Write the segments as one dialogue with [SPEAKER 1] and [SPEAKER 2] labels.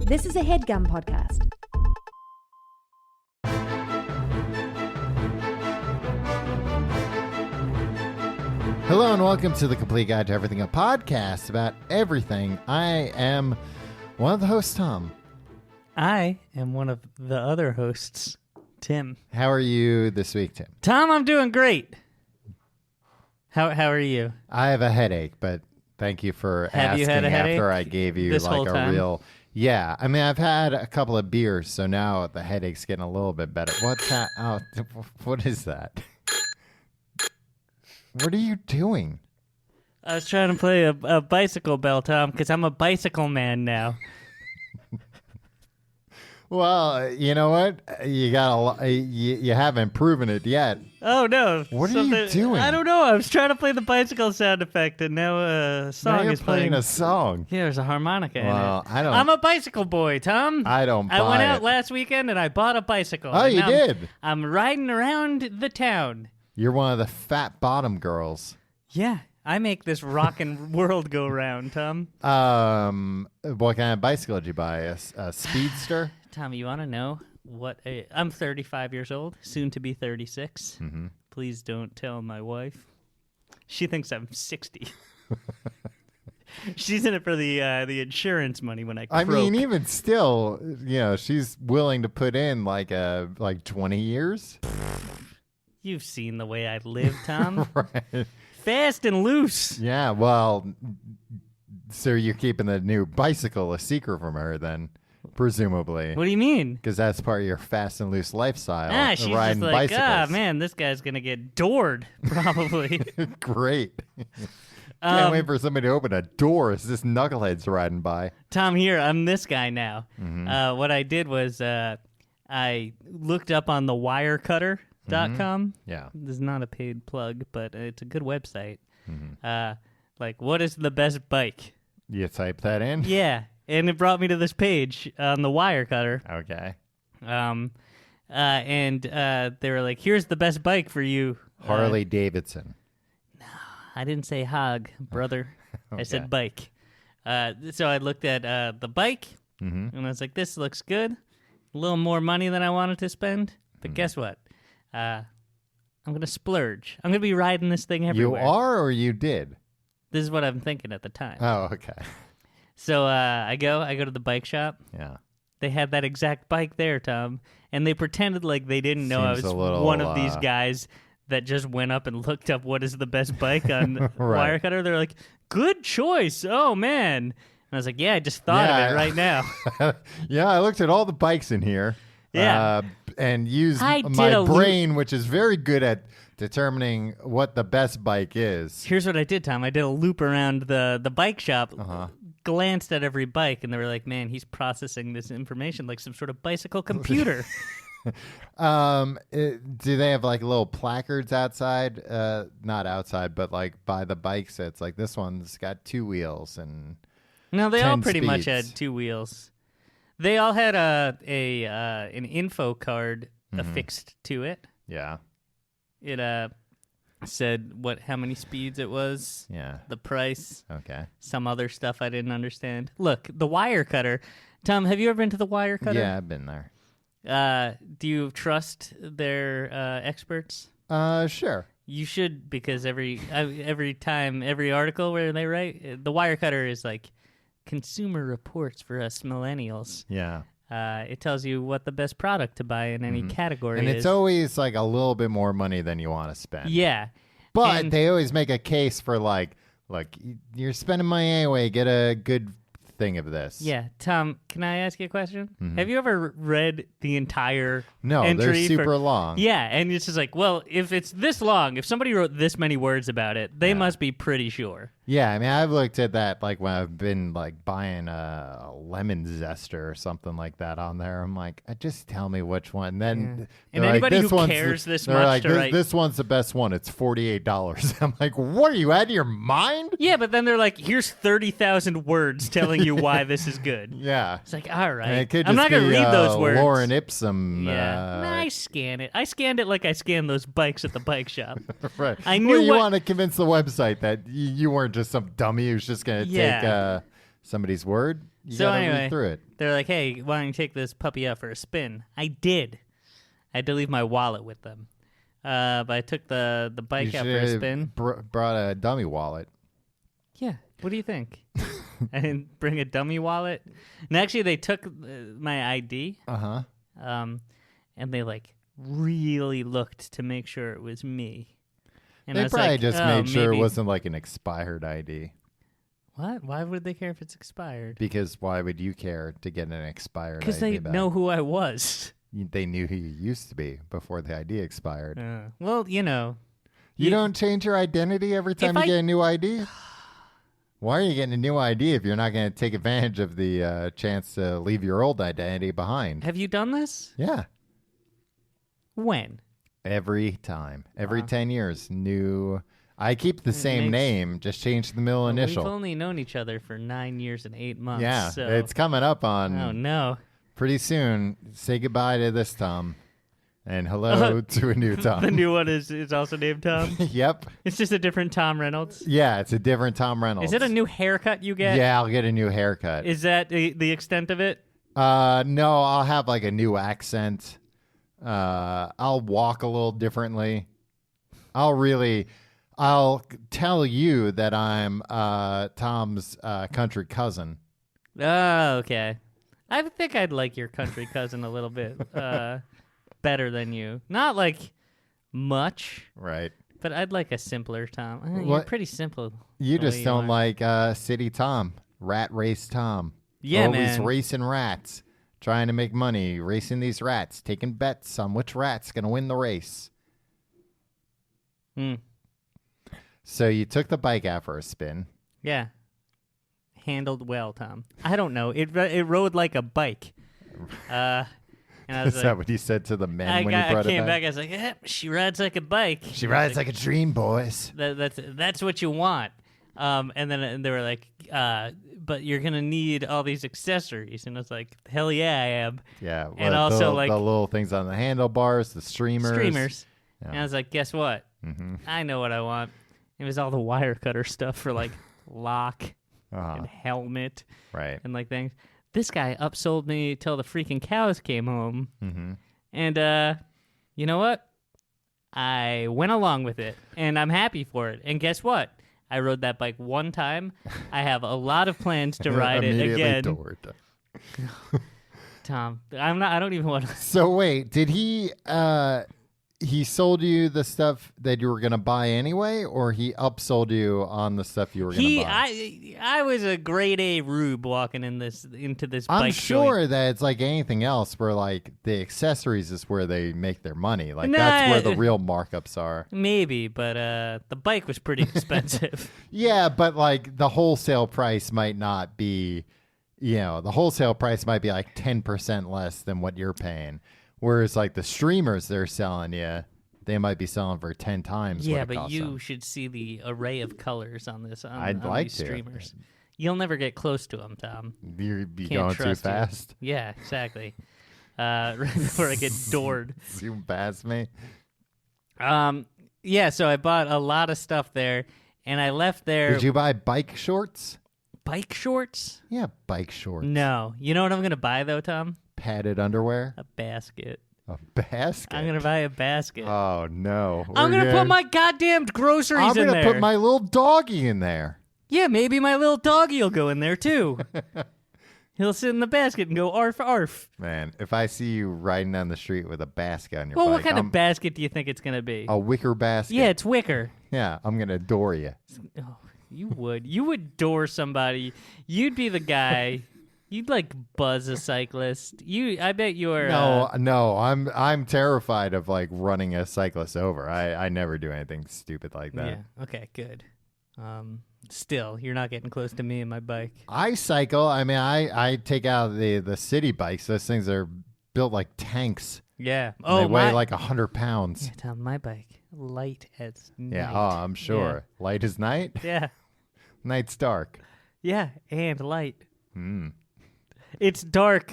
[SPEAKER 1] This is a HeadGum podcast.
[SPEAKER 2] Hello and welcome to the Complete Guide to Everything, a podcast about everything. I am one of the hosts, Tom.
[SPEAKER 3] I am one of the other hosts, Tim.
[SPEAKER 2] How are you this week, Tim?
[SPEAKER 3] Tom, I'm doing great. How are you?
[SPEAKER 2] I have a headache, but thank you for
[SPEAKER 3] Have
[SPEAKER 2] asking
[SPEAKER 3] you had a headache
[SPEAKER 2] after I gave you
[SPEAKER 3] this
[SPEAKER 2] like
[SPEAKER 3] whole
[SPEAKER 2] a
[SPEAKER 3] time?
[SPEAKER 2] real... Yeah, I mean, I've had a couple of beers, so now the headache's getting a little bit better. What's that? Oh, what is that? What are you doing?
[SPEAKER 3] I was trying to play a bicycle bell, Tom, because I'm a bicycle man now.
[SPEAKER 2] Well, you know what? You got you haven't proven it yet.
[SPEAKER 3] Oh, no.
[SPEAKER 2] What are you doing?
[SPEAKER 3] I don't know. I was trying to play the bicycle sound effect, and now a song
[SPEAKER 2] Now you're
[SPEAKER 3] is playing.
[SPEAKER 2] a song.
[SPEAKER 3] Yeah, there's a harmonica
[SPEAKER 2] Well,
[SPEAKER 3] in it.
[SPEAKER 2] I don't.
[SPEAKER 3] I'm a bicycle boy, Tom.
[SPEAKER 2] I don't
[SPEAKER 3] I
[SPEAKER 2] buy
[SPEAKER 3] went out
[SPEAKER 2] it.
[SPEAKER 3] last weekend, and I bought a bicycle.
[SPEAKER 2] Oh,
[SPEAKER 3] and
[SPEAKER 2] you
[SPEAKER 3] now
[SPEAKER 2] did?
[SPEAKER 3] I'm riding around the town.
[SPEAKER 2] You're one of the fat bottom girls.
[SPEAKER 3] Yeah, I make this rockin' world go round, Tom.
[SPEAKER 2] What kind of bicycle did you buy? A speedster?
[SPEAKER 3] Tom, you want to know what I'm 35 years old, soon to be 36.
[SPEAKER 2] Mm-hmm.
[SPEAKER 3] Please don't tell my wife. She thinks I'm 60. She's in it for the insurance money when I croak.
[SPEAKER 2] I mean, even still, she's willing to put in like 20 years.
[SPEAKER 3] You've seen the way I live, Tom.
[SPEAKER 2] Right.
[SPEAKER 3] Fast and loose.
[SPEAKER 2] Yeah, well, so you're keeping the new bicycle a secret from her then, presumably.
[SPEAKER 3] What do you mean?
[SPEAKER 2] Because that's part of your fast and loose lifestyle.
[SPEAKER 3] She's just
[SPEAKER 2] riding
[SPEAKER 3] like,
[SPEAKER 2] bicycles.
[SPEAKER 3] man, this guy's going to get doored, probably.
[SPEAKER 2] Great. Can't wait for somebody to open a door as this knucklehead's riding by.
[SPEAKER 3] Tom, here, I'm this guy now.
[SPEAKER 2] Mm-hmm.
[SPEAKER 3] What I did was I looked up on the wirecutter.com.
[SPEAKER 2] Yeah.
[SPEAKER 3] This is not a paid plug, but it's a good website.
[SPEAKER 2] Mm-hmm.
[SPEAKER 3] Like, what is the best bike?
[SPEAKER 2] You type that in?
[SPEAKER 3] Yeah, and it brought me to this page on the Wirecutter.
[SPEAKER 2] Okay.
[SPEAKER 3] And they were like, here's the best bike for you.
[SPEAKER 2] Harley Davidson.
[SPEAKER 3] I didn't say hog, brother.
[SPEAKER 2] Okay.
[SPEAKER 3] I said bike. So I looked at the bike,
[SPEAKER 2] Mm-hmm.
[SPEAKER 3] and I was like, this looks good. A little more money than I wanted to spend. But guess what? I'm going to splurge. I'm going to be riding this thing
[SPEAKER 2] You
[SPEAKER 3] everywhere.
[SPEAKER 2] are or you did?
[SPEAKER 3] This is what I'm thinking at the time.
[SPEAKER 2] Oh, okay.
[SPEAKER 3] So I go to the bike shop.
[SPEAKER 2] Yeah.
[SPEAKER 3] They had that exact bike there, Tom, and they pretended like they didn't know I
[SPEAKER 2] Seems
[SPEAKER 3] was
[SPEAKER 2] a little,
[SPEAKER 3] one of these guys that just went up and looked up what is the best bike on
[SPEAKER 2] Right.
[SPEAKER 3] Wirecutter. They're like, good choice. Oh, man. And I was like, yeah, I just thought of it right now.
[SPEAKER 2] Yeah, I looked at all the bikes in here.
[SPEAKER 3] Yeah.
[SPEAKER 2] And used
[SPEAKER 3] I did
[SPEAKER 2] my
[SPEAKER 3] a
[SPEAKER 2] brain, which is very good at determining what the best bike is.
[SPEAKER 3] Here's what I did, Tom. I did a loop around the bike shop,
[SPEAKER 2] Uh-huh.
[SPEAKER 3] glanced at every bike, and they were like, man, he's processing this information like some sort of bicycle computer.
[SPEAKER 2] Do they have like little placards outside? Not outside, but like by the bikes. It's like this one's got 2 wheels and
[SPEAKER 3] No, they all
[SPEAKER 2] 10
[SPEAKER 3] pretty much
[SPEAKER 2] speeds.
[SPEAKER 3] had 2 wheels. They all had an info card affixed to it.
[SPEAKER 2] yeah,
[SPEAKER 3] It said how many speeds it was,
[SPEAKER 2] yeah.
[SPEAKER 3] the price,
[SPEAKER 2] Okay.
[SPEAKER 3] some other stuff I didn't understand. Look, the Wirecutter. Tom, have you ever been to the Wirecutter?
[SPEAKER 2] Yeah, I've been there.
[SPEAKER 3] Do you trust their experts?
[SPEAKER 2] Sure.
[SPEAKER 3] You should, because every time, every article where they write, the Wirecutter is like consumer reports for us millennials.
[SPEAKER 2] Yeah.
[SPEAKER 3] It tells you what the best product to buy in any category
[SPEAKER 2] And
[SPEAKER 3] is.
[SPEAKER 2] it's always like a little bit more money than you want to spend.
[SPEAKER 3] Yeah.
[SPEAKER 2] But
[SPEAKER 3] And-
[SPEAKER 2] they always make a case for like, you're spending money anyway. Get a good thing of this.
[SPEAKER 3] Yeah. Tom, can I ask you a question? Have you ever read the entire
[SPEAKER 2] No,
[SPEAKER 3] entry
[SPEAKER 2] they're super
[SPEAKER 3] for...
[SPEAKER 2] long.
[SPEAKER 3] Yeah, and it's just like, well, if it's this long, if somebody wrote this many words about it, they must be pretty sure.
[SPEAKER 2] Yeah, I mean, I've looked at that like when I've been like buying a lemon zester or something like that on there. I'm like, just tell me which one. And then
[SPEAKER 3] And
[SPEAKER 2] they're
[SPEAKER 3] anybody
[SPEAKER 2] like, this
[SPEAKER 3] who
[SPEAKER 2] one's
[SPEAKER 3] cares this
[SPEAKER 2] they're
[SPEAKER 3] much
[SPEAKER 2] like,
[SPEAKER 3] to write-
[SPEAKER 2] this one's the best one. It's $48. I'm like, what are you out of your mind?
[SPEAKER 3] Yeah, but then they're like, here's 30,000 words telling you why this is good.
[SPEAKER 2] Yeah.
[SPEAKER 3] It's like, all right.
[SPEAKER 2] And it could
[SPEAKER 3] I'm
[SPEAKER 2] just
[SPEAKER 3] not going to
[SPEAKER 2] be,
[SPEAKER 3] read those words.
[SPEAKER 2] Lauren Ipsum.
[SPEAKER 3] Yeah. Nah, I scan it. I scanned it like I scanned those bikes at the bike shop.
[SPEAKER 2] Right.
[SPEAKER 3] I knew
[SPEAKER 2] well, you
[SPEAKER 3] what-
[SPEAKER 2] want to convince the website that you weren't just some dummy who's just going to
[SPEAKER 3] Yeah.
[SPEAKER 2] take somebody's word, you
[SPEAKER 3] So
[SPEAKER 2] gotta
[SPEAKER 3] anyway,
[SPEAKER 2] read through it.
[SPEAKER 3] They're like, hey, why don't you take this puppy out for a spin? I did. I had to leave my wallet with them. But I took the bike
[SPEAKER 2] You
[SPEAKER 3] out for a
[SPEAKER 2] should
[SPEAKER 3] spin.
[SPEAKER 2] have brought a dummy wallet.
[SPEAKER 3] Yeah. What do you think? I didn't bring a dummy wallet. And actually, they took my ID.
[SPEAKER 2] Uh-huh.
[SPEAKER 3] And they like really looked to make sure it was me. And I
[SPEAKER 2] They
[SPEAKER 3] was
[SPEAKER 2] probably
[SPEAKER 3] like,
[SPEAKER 2] just
[SPEAKER 3] oh,
[SPEAKER 2] made sure it
[SPEAKER 3] maybe-
[SPEAKER 2] wasn't like an expired ID.
[SPEAKER 3] What? Why would they care if it's expired?
[SPEAKER 2] Because why would you care to get an expired ID
[SPEAKER 3] Because they
[SPEAKER 2] back?
[SPEAKER 3] know who I was.
[SPEAKER 2] They knew who you used to be before the ID expired.
[SPEAKER 3] Well, you know.
[SPEAKER 2] You don't change your identity every time you
[SPEAKER 3] I-
[SPEAKER 2] get a new ID? Why are you getting a new ID if you're not going to take advantage of the chance to leave your old identity behind?
[SPEAKER 3] Have you done this?
[SPEAKER 2] Yeah.
[SPEAKER 3] When?
[SPEAKER 2] Every time. Every
[SPEAKER 3] Wow.
[SPEAKER 2] 10 years. New. I keep the same
[SPEAKER 3] makes-
[SPEAKER 2] name, just change the middle initial.
[SPEAKER 3] We've only known each other for 9 years and 8 months.
[SPEAKER 2] Yeah.
[SPEAKER 3] So.
[SPEAKER 2] It's coming up on
[SPEAKER 3] Oh, no.
[SPEAKER 2] pretty soon. Say goodbye to this Tom. And hello to a new Tom.
[SPEAKER 3] The new one is also named Tom.
[SPEAKER 2] Yep.
[SPEAKER 3] It's just a different Tom Reynolds.
[SPEAKER 2] Yeah, it's a different Tom Reynolds.
[SPEAKER 3] Is it a new haircut you get?
[SPEAKER 2] Yeah, I'll get a new haircut.
[SPEAKER 3] Is that the extent of it?
[SPEAKER 2] No, I'll have like a new accent. I'll walk a little differently. I'll tell you that I'm Tom's country cousin.
[SPEAKER 3] Oh, okay. I think I'd like your country cousin a little bit better than you. Not like much,
[SPEAKER 2] Right.
[SPEAKER 3] but I'd like a simpler Tom. You're
[SPEAKER 2] What-
[SPEAKER 3] pretty simple.
[SPEAKER 2] You
[SPEAKER 3] the way
[SPEAKER 2] just don't
[SPEAKER 3] are.
[SPEAKER 2] like City Tom, rat race Tom.
[SPEAKER 3] Yeah,
[SPEAKER 2] Always
[SPEAKER 3] man.
[SPEAKER 2] racing rats, trying to make money, racing these rats, taking bets on which rat's going to win the race.
[SPEAKER 3] Hmm.
[SPEAKER 2] So you took the bike out for a spin.
[SPEAKER 3] Yeah. Handled well, Tom. I don't know. It rode like a bike. And I was
[SPEAKER 2] Is
[SPEAKER 3] like,
[SPEAKER 2] that what you said to the men
[SPEAKER 3] I
[SPEAKER 2] when you brought
[SPEAKER 3] came
[SPEAKER 2] it
[SPEAKER 3] back.
[SPEAKER 2] back?
[SPEAKER 3] I was like, she rides like a bike.
[SPEAKER 2] She rides like a dream, boys.
[SPEAKER 3] That's what you want. And then they were like, but you're gonna need all these accessories, and I was like, hell yeah, I am.
[SPEAKER 2] Yeah,
[SPEAKER 3] And
[SPEAKER 2] well,
[SPEAKER 3] also,
[SPEAKER 2] the,
[SPEAKER 3] like-
[SPEAKER 2] the little things on the handlebars, the streamers.
[SPEAKER 3] Streamers.
[SPEAKER 2] Yeah.
[SPEAKER 3] And I was like, guess what?
[SPEAKER 2] Mm-hmm.
[SPEAKER 3] I know what I want. It was all the wire cutter stuff for like lock
[SPEAKER 2] Uh-huh.
[SPEAKER 3] and helmet
[SPEAKER 2] Right.
[SPEAKER 3] and like things. This guy upsold me till the freaking cows came home.
[SPEAKER 2] Mm-hmm.
[SPEAKER 3] And you know what? I went along with it, and I'm happy for it. And guess what? I rode that bike one time. I have a lot of plans to ride it
[SPEAKER 2] Immediately
[SPEAKER 3] again.
[SPEAKER 2] toward.
[SPEAKER 3] Tom, I don't even want to.
[SPEAKER 2] So wait, did he sold you the stuff that you were going to buy anyway, or he upsold you on the stuff you were going to buy?
[SPEAKER 3] I was a grade A rube walking into this
[SPEAKER 2] I'm
[SPEAKER 3] bike
[SPEAKER 2] sure
[SPEAKER 3] joint.
[SPEAKER 2] that it's like anything else where like the accessories is where they make their money. Like
[SPEAKER 3] Nah,
[SPEAKER 2] that's where the real markups are.
[SPEAKER 3] Maybe, but the bike was pretty expensive.
[SPEAKER 2] Yeah, but like the wholesale price might not be, the wholesale price might be like 10% less than what you're paying. Whereas like the streamers they're selling you, they might be selling for 10 times
[SPEAKER 3] Yeah,
[SPEAKER 2] what it
[SPEAKER 3] but
[SPEAKER 2] costs
[SPEAKER 3] you
[SPEAKER 2] them.
[SPEAKER 3] should see the array of colors on this.
[SPEAKER 2] I'd
[SPEAKER 3] on
[SPEAKER 2] like
[SPEAKER 3] these
[SPEAKER 2] to.
[SPEAKER 3] streamers. You'll never get close to them, Tom.
[SPEAKER 2] You'd be
[SPEAKER 3] Can't
[SPEAKER 2] going too
[SPEAKER 3] trust you.
[SPEAKER 2] fast.
[SPEAKER 3] Yeah, exactly. Right before I get doored.
[SPEAKER 2] Zoom past me.
[SPEAKER 3] Yeah, so I bought a lot of stuff there, and I left there.
[SPEAKER 2] Did you buy bike shorts?
[SPEAKER 3] Bike shorts?
[SPEAKER 2] Yeah, bike shorts.
[SPEAKER 3] No. You know what I'm gonna buy though, Tom?
[SPEAKER 2] Padded underwear?
[SPEAKER 3] A basket.
[SPEAKER 2] A basket?
[SPEAKER 3] I'm gonna buy a basket.
[SPEAKER 2] Oh, no.
[SPEAKER 3] I'm gonna put my goddamn groceries
[SPEAKER 2] I'm
[SPEAKER 3] in
[SPEAKER 2] gonna
[SPEAKER 3] there.
[SPEAKER 2] put my little doggy in there.
[SPEAKER 3] Yeah, maybe my little doggy will go in there too. He'll sit in the basket and go arf arf.
[SPEAKER 2] Man, if I see you riding down the street with a basket on your
[SPEAKER 3] Well,
[SPEAKER 2] bike,
[SPEAKER 3] what kind
[SPEAKER 2] I'm
[SPEAKER 3] of basket do you think it's gonna be?
[SPEAKER 2] a wicker basket.
[SPEAKER 3] Yeah, it's wicker.
[SPEAKER 2] Yeah, I'm gonna adore you.
[SPEAKER 3] Oh, you would door somebody. You'd be the guy. You'd like buzz a cyclist. I bet you're.
[SPEAKER 2] No, I'm terrified of like running a cyclist over. I never do anything stupid like that.
[SPEAKER 3] Yeah. Okay. Good. Still, you're not getting close to me and my bike.
[SPEAKER 2] I cycle. I mean, I take out the city bikes. Those things are built like tanks.
[SPEAKER 3] Yeah.
[SPEAKER 2] They
[SPEAKER 3] Oh,
[SPEAKER 2] weigh
[SPEAKER 3] my.
[SPEAKER 2] like 100 pounds.
[SPEAKER 3] Yeah, Tom, my bike light as night.
[SPEAKER 2] Yeah. Oh, I'm sure. Light as night.
[SPEAKER 3] Yeah.
[SPEAKER 2] Night's dark.
[SPEAKER 3] Yeah, and light.
[SPEAKER 2] Hmm.
[SPEAKER 3] It's dark.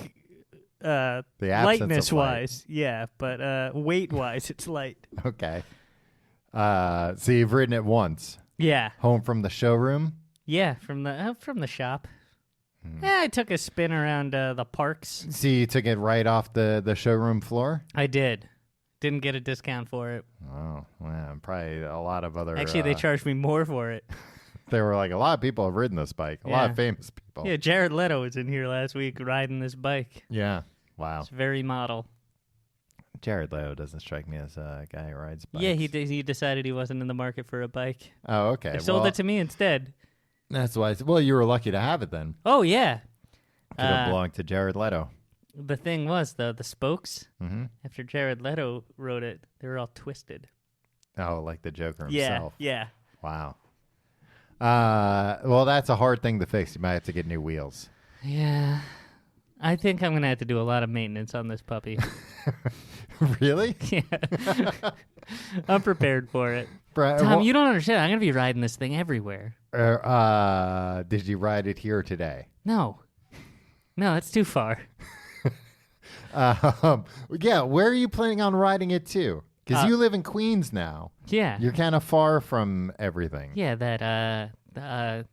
[SPEAKER 2] The absence of
[SPEAKER 3] Lightness
[SPEAKER 2] light.
[SPEAKER 3] wise, yeah, but weight wise, it's light.
[SPEAKER 2] Okay. So you've ridden it once.
[SPEAKER 3] Yeah,
[SPEAKER 2] Home from the showroom.
[SPEAKER 3] yeah, from the shop. Yeah, I took a spin around the parks.
[SPEAKER 2] See, you took it right off the showroom floor?
[SPEAKER 3] I did. Didn't get a discount for it.
[SPEAKER 2] Oh, well, probably a lot of other...
[SPEAKER 3] Actually, they charged me more for it.
[SPEAKER 2] They were like, a lot of people have ridden this bike. A lot
[SPEAKER 3] Yeah.
[SPEAKER 2] of famous people.
[SPEAKER 3] Yeah, Jared Leto was in here last week riding this bike.
[SPEAKER 2] Yeah. Wow.
[SPEAKER 3] It's very model.
[SPEAKER 2] Jared Leto doesn't strike me as a guy who rides bikes.
[SPEAKER 3] Yeah, he decided he wasn't in the market for a bike.
[SPEAKER 2] Oh, okay.
[SPEAKER 3] They sold
[SPEAKER 2] well,
[SPEAKER 3] it to me instead.
[SPEAKER 2] That's why. Well, you were lucky to have it then.
[SPEAKER 3] Oh, yeah.
[SPEAKER 2] Could have belonged to Jared Leto.
[SPEAKER 3] The thing was, though, the spokes,
[SPEAKER 2] Mm-hmm.
[SPEAKER 3] after Jared Leto wrote it, they were all twisted.
[SPEAKER 2] Oh, like the Joker himself.
[SPEAKER 3] Yeah.
[SPEAKER 2] Wow. Well, that's a hard thing to fix. You might have to get new wheels.
[SPEAKER 3] Yeah. I think I'm going to have to do a lot of maintenance on this puppy.
[SPEAKER 2] Really?
[SPEAKER 3] Yeah. I'm prepared for it.
[SPEAKER 2] Brad,
[SPEAKER 3] Tom, you don't understand. I'm going to be riding this thing everywhere.
[SPEAKER 2] did you ride it here today?
[SPEAKER 3] No. No, that's too far.
[SPEAKER 2] Yeah, where are you planning on riding it to? Because you live in Queens now.
[SPEAKER 3] Yeah.
[SPEAKER 2] You're kind of far from everything.
[SPEAKER 3] Yeah, that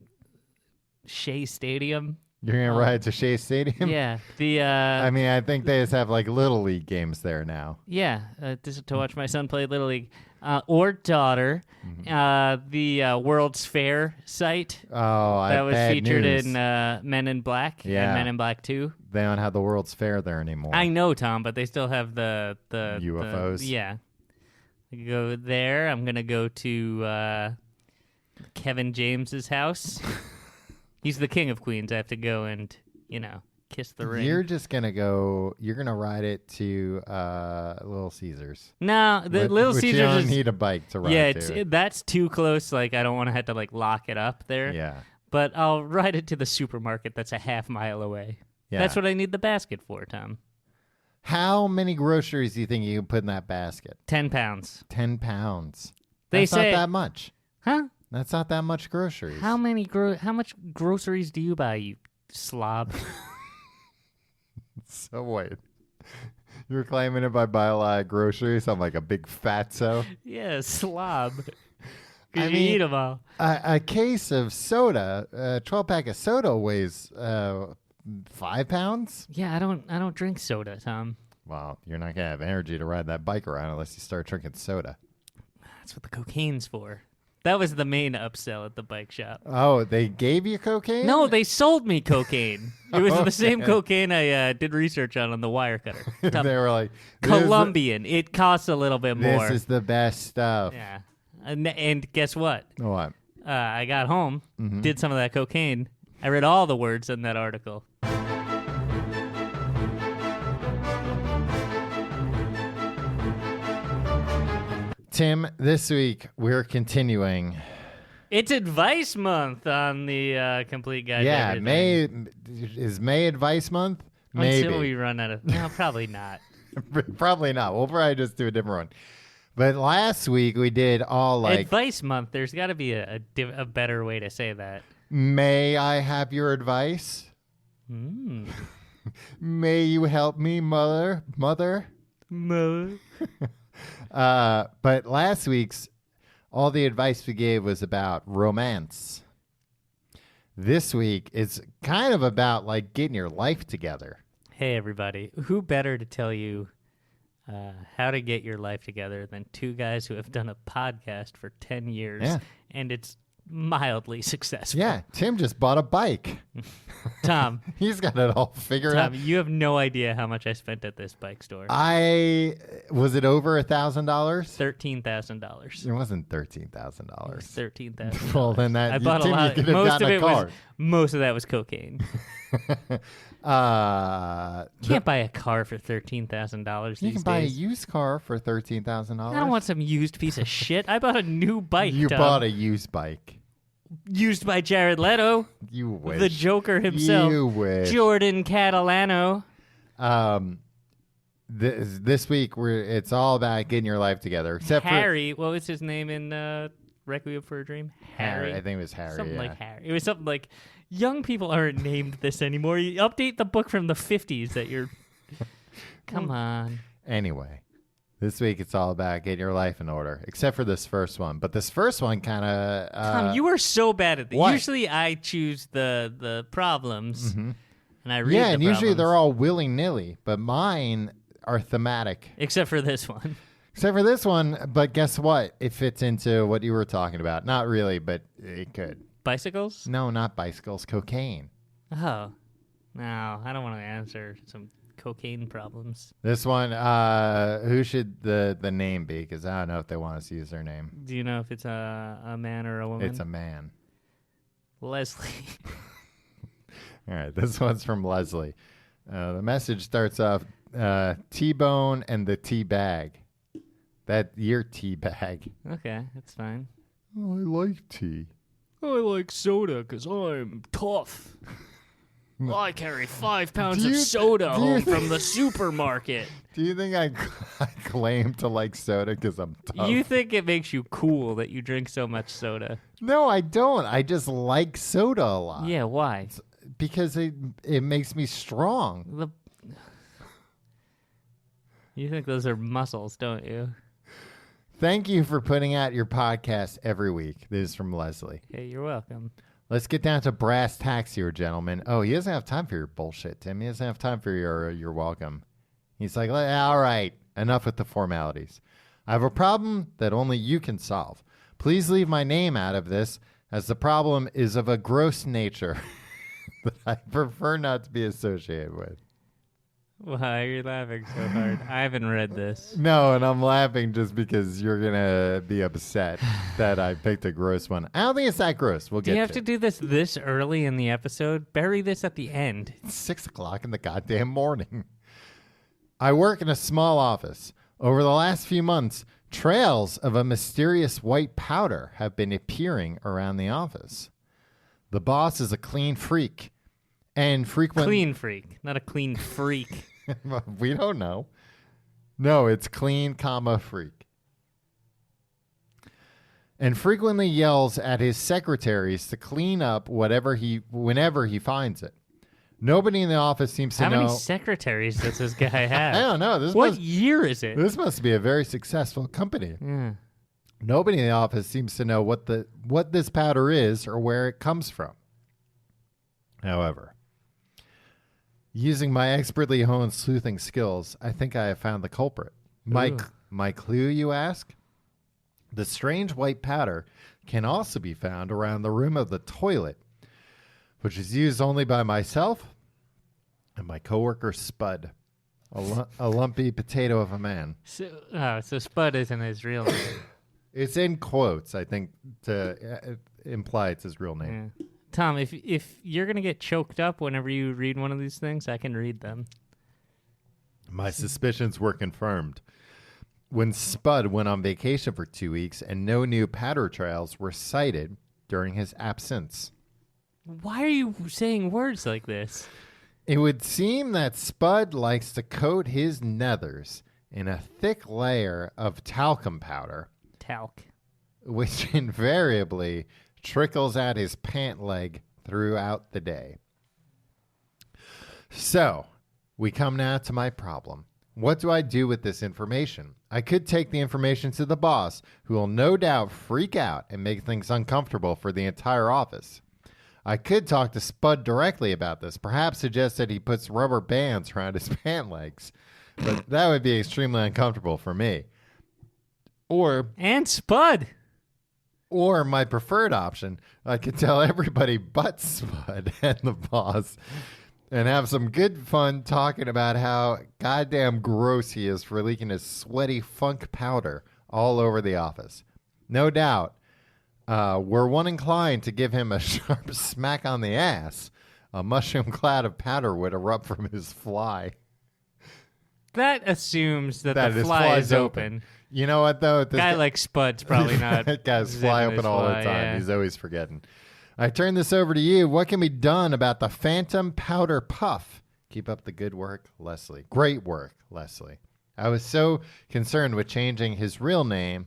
[SPEAKER 3] Shea Stadium.
[SPEAKER 2] You're going to ride to Shea Stadium?
[SPEAKER 3] Yeah.
[SPEAKER 2] I mean, I think they just have like Little League games there now.
[SPEAKER 3] Yeah, just to watch my son play Little League. Or daughter, the World's Fair site
[SPEAKER 2] Oh,
[SPEAKER 3] that was
[SPEAKER 2] bad
[SPEAKER 3] featured
[SPEAKER 2] news.
[SPEAKER 3] in Men in Black
[SPEAKER 2] Yeah.
[SPEAKER 3] and Men in Black 2.
[SPEAKER 2] They don't have the World's Fair there anymore.
[SPEAKER 3] I know, Tom, but they still have the
[SPEAKER 2] UFOs?
[SPEAKER 3] Yeah. I could go there. I'm going to go to Kevin James's house. He's the king of Queens. I have to go and, kiss the ring.
[SPEAKER 2] You're just going to go, you're going to ride it to Little Caesars.
[SPEAKER 3] No, the Little
[SPEAKER 2] which
[SPEAKER 3] Caesars
[SPEAKER 2] you don't
[SPEAKER 3] is...
[SPEAKER 2] need a bike to ride
[SPEAKER 3] Yeah,
[SPEAKER 2] to.
[SPEAKER 3] that's too close. Like, I don't want to have to, lock it up there.
[SPEAKER 2] Yeah.
[SPEAKER 3] But I'll ride it to the supermarket that's a half mile away.
[SPEAKER 2] Yeah.
[SPEAKER 3] That's what I need the basket for, Tom.
[SPEAKER 2] How many groceries do you think you can put in that basket?
[SPEAKER 3] 10 pounds.
[SPEAKER 2] 10 pounds.
[SPEAKER 3] They
[SPEAKER 2] That's
[SPEAKER 3] say-
[SPEAKER 2] not that much.
[SPEAKER 3] Huh?
[SPEAKER 2] That's not that much groceries.
[SPEAKER 3] How much groceries do you buy, you slob?
[SPEAKER 2] So wait. You're claiming if I buy a lot of groceries, I'm like a big fatso?
[SPEAKER 3] Yeah, slob.
[SPEAKER 2] I
[SPEAKER 3] I
[SPEAKER 2] mean-
[SPEAKER 3] eat them all.
[SPEAKER 2] A case of soda, a 12-pack of soda weighs 5 pounds?
[SPEAKER 3] Yeah, I don't drink soda, Tom.
[SPEAKER 2] Well, you're not going to have energy to ride that bike around unless you start drinking soda.
[SPEAKER 3] That's what the cocaine's for. That was the main upsell at the bike shop.
[SPEAKER 2] Oh, they gave you cocaine?
[SPEAKER 3] No, they sold me cocaine. It was the same
[SPEAKER 2] Okay.
[SPEAKER 3] cocaine I did research on the wire cutter. Tom,
[SPEAKER 2] They were like, "This is the-
[SPEAKER 3] Colombian. It costs a little bit more.
[SPEAKER 2] This is the best stuff.
[SPEAKER 3] Yeah. And guess what?
[SPEAKER 2] What?
[SPEAKER 3] I got home,
[SPEAKER 2] Mm-hmm.
[SPEAKER 3] did some of that cocaine. I read all the words in that article.
[SPEAKER 2] Tim, this week we're continuing.
[SPEAKER 3] It's advice month on the Complete Guide. to
[SPEAKER 2] Yeah,
[SPEAKER 3] Everything.
[SPEAKER 2] is May Advice Month? Maybe.
[SPEAKER 3] Until we run out of... No, probably not.
[SPEAKER 2] Probably not. We'll probably just do a different one. But last week we did all like,
[SPEAKER 3] Advice month. There's got to be a better way to say that.
[SPEAKER 2] may I have your advice?
[SPEAKER 3] Mm.
[SPEAKER 2] May you help me, mother?
[SPEAKER 3] Mo.
[SPEAKER 2] But last week's, all the advice we gave was about romance. This week is kind of about like getting your life together.
[SPEAKER 3] Hey, everybody. Who better to tell you how to get your life together than two guys who have done a podcast for 10 years,
[SPEAKER 2] Yeah.
[SPEAKER 3] and it's mildly successful.
[SPEAKER 2] Yeah, Tim just bought a bike.
[SPEAKER 3] Tom,
[SPEAKER 2] He's got it all figured out.
[SPEAKER 3] you have no idea how much I spent at this bike store.
[SPEAKER 2] Was it over $1,000?
[SPEAKER 3] $13,000.
[SPEAKER 2] It wasn't $13,000.
[SPEAKER 3] $13,000.
[SPEAKER 2] Well, then that
[SPEAKER 3] I bought a
[SPEAKER 2] Tim,
[SPEAKER 3] lot.
[SPEAKER 2] you could have
[SPEAKER 3] Most
[SPEAKER 2] gotten
[SPEAKER 3] of
[SPEAKER 2] a
[SPEAKER 3] it
[SPEAKER 2] car.
[SPEAKER 3] was most of that was cocaine. Can't buy a car for $13,000
[SPEAKER 2] you
[SPEAKER 3] these
[SPEAKER 2] can buy a
[SPEAKER 3] days.
[SPEAKER 2] used car for $13,000.
[SPEAKER 3] I don't want some used piece of shit. I bought a new bike.
[SPEAKER 2] You
[SPEAKER 3] Tom.
[SPEAKER 2] bought a used bike.
[SPEAKER 3] Used by Jared Leto,
[SPEAKER 2] You wish.
[SPEAKER 3] the Joker himself.
[SPEAKER 2] You wish.
[SPEAKER 3] Jordan Catalano.
[SPEAKER 2] This week it's all about getting your life together. Except
[SPEAKER 3] Harry. What was his name in Requiem for a Dream?
[SPEAKER 2] for Harry. I think it was Harry.
[SPEAKER 3] Something
[SPEAKER 2] yeah.
[SPEAKER 3] like Harry. It was something like, young people aren't named this anymore. You update the book from the 50s that you're... Come on.
[SPEAKER 2] Anyway, This week it's all about getting your life in order, except for this first one. But this first one kind of...
[SPEAKER 3] Tom, you are so bad at this.
[SPEAKER 2] what?
[SPEAKER 3] Usually I choose the problems, and I read
[SPEAKER 2] yeah,
[SPEAKER 3] the
[SPEAKER 2] and usually
[SPEAKER 3] problems.
[SPEAKER 2] they're all willy-nilly, but mine are thematic.
[SPEAKER 3] Except for this one.
[SPEAKER 2] Except for this one, but guess what? It fits into what you were talking about. Not really, but it could.
[SPEAKER 3] Bicycles?
[SPEAKER 2] No, not bicycles, cocaine.
[SPEAKER 3] Oh. No, I don't want to answer some cocaine problems.
[SPEAKER 2] This one, who should the name be? Because I don't know if they want us to use their name.
[SPEAKER 3] Do you know if it's a man or a woman?
[SPEAKER 2] It's a man.
[SPEAKER 3] Leslie.
[SPEAKER 2] All right, this one's from Leslie. The message starts off, T-bone and the tea-bag. Your tea-bag.
[SPEAKER 3] Okay, that's fine.
[SPEAKER 2] Oh, I like tea.
[SPEAKER 3] I like soda because I'm tough. I carry 5 pounds of soda home from the supermarket.
[SPEAKER 2] Do you think I claim to like soda because I'm tough?
[SPEAKER 3] You think it makes you cool that you drink so much soda?
[SPEAKER 2] No, I don't. I just like soda a lot.
[SPEAKER 3] Yeah, why?
[SPEAKER 2] Because it makes me strong.
[SPEAKER 3] You think those are muscles, don't you?
[SPEAKER 2] Thank you for putting out your podcast every week. This is from Leslie.
[SPEAKER 3] Okay, you're welcome.
[SPEAKER 2] Let's get down to brass tacks here, gentlemen. Oh, he doesn't have time for your bullshit, Tim. He doesn't have time for your welcome. He's like, all right, enough with the formalities. I have a problem that only you can solve. Please leave my name out of this, as the problem is of a gross nature that I prefer not to be associated with.
[SPEAKER 3] Why are you laughing so hard? I haven't read this.
[SPEAKER 2] No, and I'm laughing just because you're going to be upset that I picked a gross one. I don't think it's that gross. We'll
[SPEAKER 3] Do
[SPEAKER 2] get
[SPEAKER 3] you have to
[SPEAKER 2] it.
[SPEAKER 3] do this early in the episode? Bury this at the end.
[SPEAKER 2] It's 6 o'clock in the goddamn morning. I work in a small office. Over the last few months, trails of a mysterious white powder have been appearing around the office. The boss is a clean freak and frequent...
[SPEAKER 3] Clean freak, not a clean freak.
[SPEAKER 2] We don't know. No, it's clean, freak. And frequently yells at his secretaries to clean up whenever he finds it. Nobody in the office seems to
[SPEAKER 3] How
[SPEAKER 2] know.
[SPEAKER 3] many secretaries does this guy have?
[SPEAKER 2] I don't know.
[SPEAKER 3] What year is it?
[SPEAKER 2] This must be a very successful company.
[SPEAKER 3] Yeah.
[SPEAKER 2] Nobody in the office seems to know what this powder is or where it comes from. However, using my expertly honed sleuthing skills, I think I have found the culprit. My clue, you ask? The strange white powder can also be found around the rim of the toilet, which is used only by myself and my coworker Spud, a lumpy potato of a man.
[SPEAKER 3] So Spud isn't his real name.
[SPEAKER 2] It's in quotes, I think, to imply it's his real name.
[SPEAKER 3] Yeah. Tom, if you're going to get choked up whenever you read one of these things, I can read them.
[SPEAKER 2] My suspicions were confirmed when Spud went on vacation for 2 weeks and no new powder trails were sighted during his absence.
[SPEAKER 3] Why are you saying words like this?
[SPEAKER 2] It would seem that Spud likes to coat his nethers in a thick layer of talcum powder,
[SPEAKER 3] Talc.
[SPEAKER 2] which invariably trickles out his pant leg throughout the day. So, we come now to my problem. What do I do with this information? I could take the information to the boss, who will no doubt freak out and make things uncomfortable for the entire office. I could talk to Spud directly about this, perhaps suggest that he puts rubber bands around his pant legs, but that would be extremely uncomfortable for me.
[SPEAKER 3] And Spud.
[SPEAKER 2] Or my preferred option, I could tell everybody but Spud and the boss and have some good fun talking about how goddamn gross he is for leaking his sweaty funk powder all over the office. No doubt, were one inclined to give him a sharp smack on the ass, a mushroom cloud of powder would erupt from his fly.
[SPEAKER 3] That assumes that
[SPEAKER 2] That
[SPEAKER 3] the
[SPEAKER 2] his
[SPEAKER 3] fly
[SPEAKER 2] fly's
[SPEAKER 3] is open.
[SPEAKER 2] You know what, though? This
[SPEAKER 3] Guy like Spud's probably not.
[SPEAKER 2] That guy's fly
[SPEAKER 3] zipping his
[SPEAKER 2] open all the
[SPEAKER 3] fly,
[SPEAKER 2] time.
[SPEAKER 3] yeah.
[SPEAKER 2] He's always forgetting. I turn this over to you. What can be done about the phantom powder puff? Keep up the good work, Leslie. Great work, Leslie. I was so concerned with changing his real name,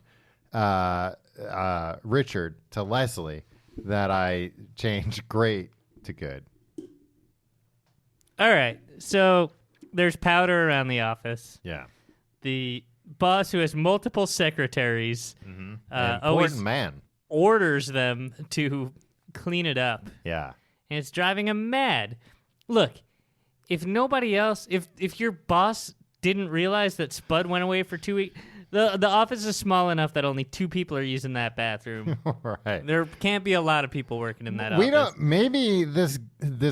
[SPEAKER 2] Richard, to Leslie, that I changed great to good.
[SPEAKER 3] All right. So there's powder around the office.
[SPEAKER 2] Yeah.
[SPEAKER 3] The boss who has multiple secretaries
[SPEAKER 2] An
[SPEAKER 3] always
[SPEAKER 2] important man.
[SPEAKER 3] orders them to clean it up,
[SPEAKER 2] Yeah.
[SPEAKER 3] and it's driving him mad. Look, if nobody else, if your boss didn't realize that Spud went away for 2 weeks, the office is small enough that only 2 people are using that bathroom.
[SPEAKER 2] Right.
[SPEAKER 3] There can't be a lot of people working in that
[SPEAKER 2] We
[SPEAKER 3] office.
[SPEAKER 2] don't. Maybe this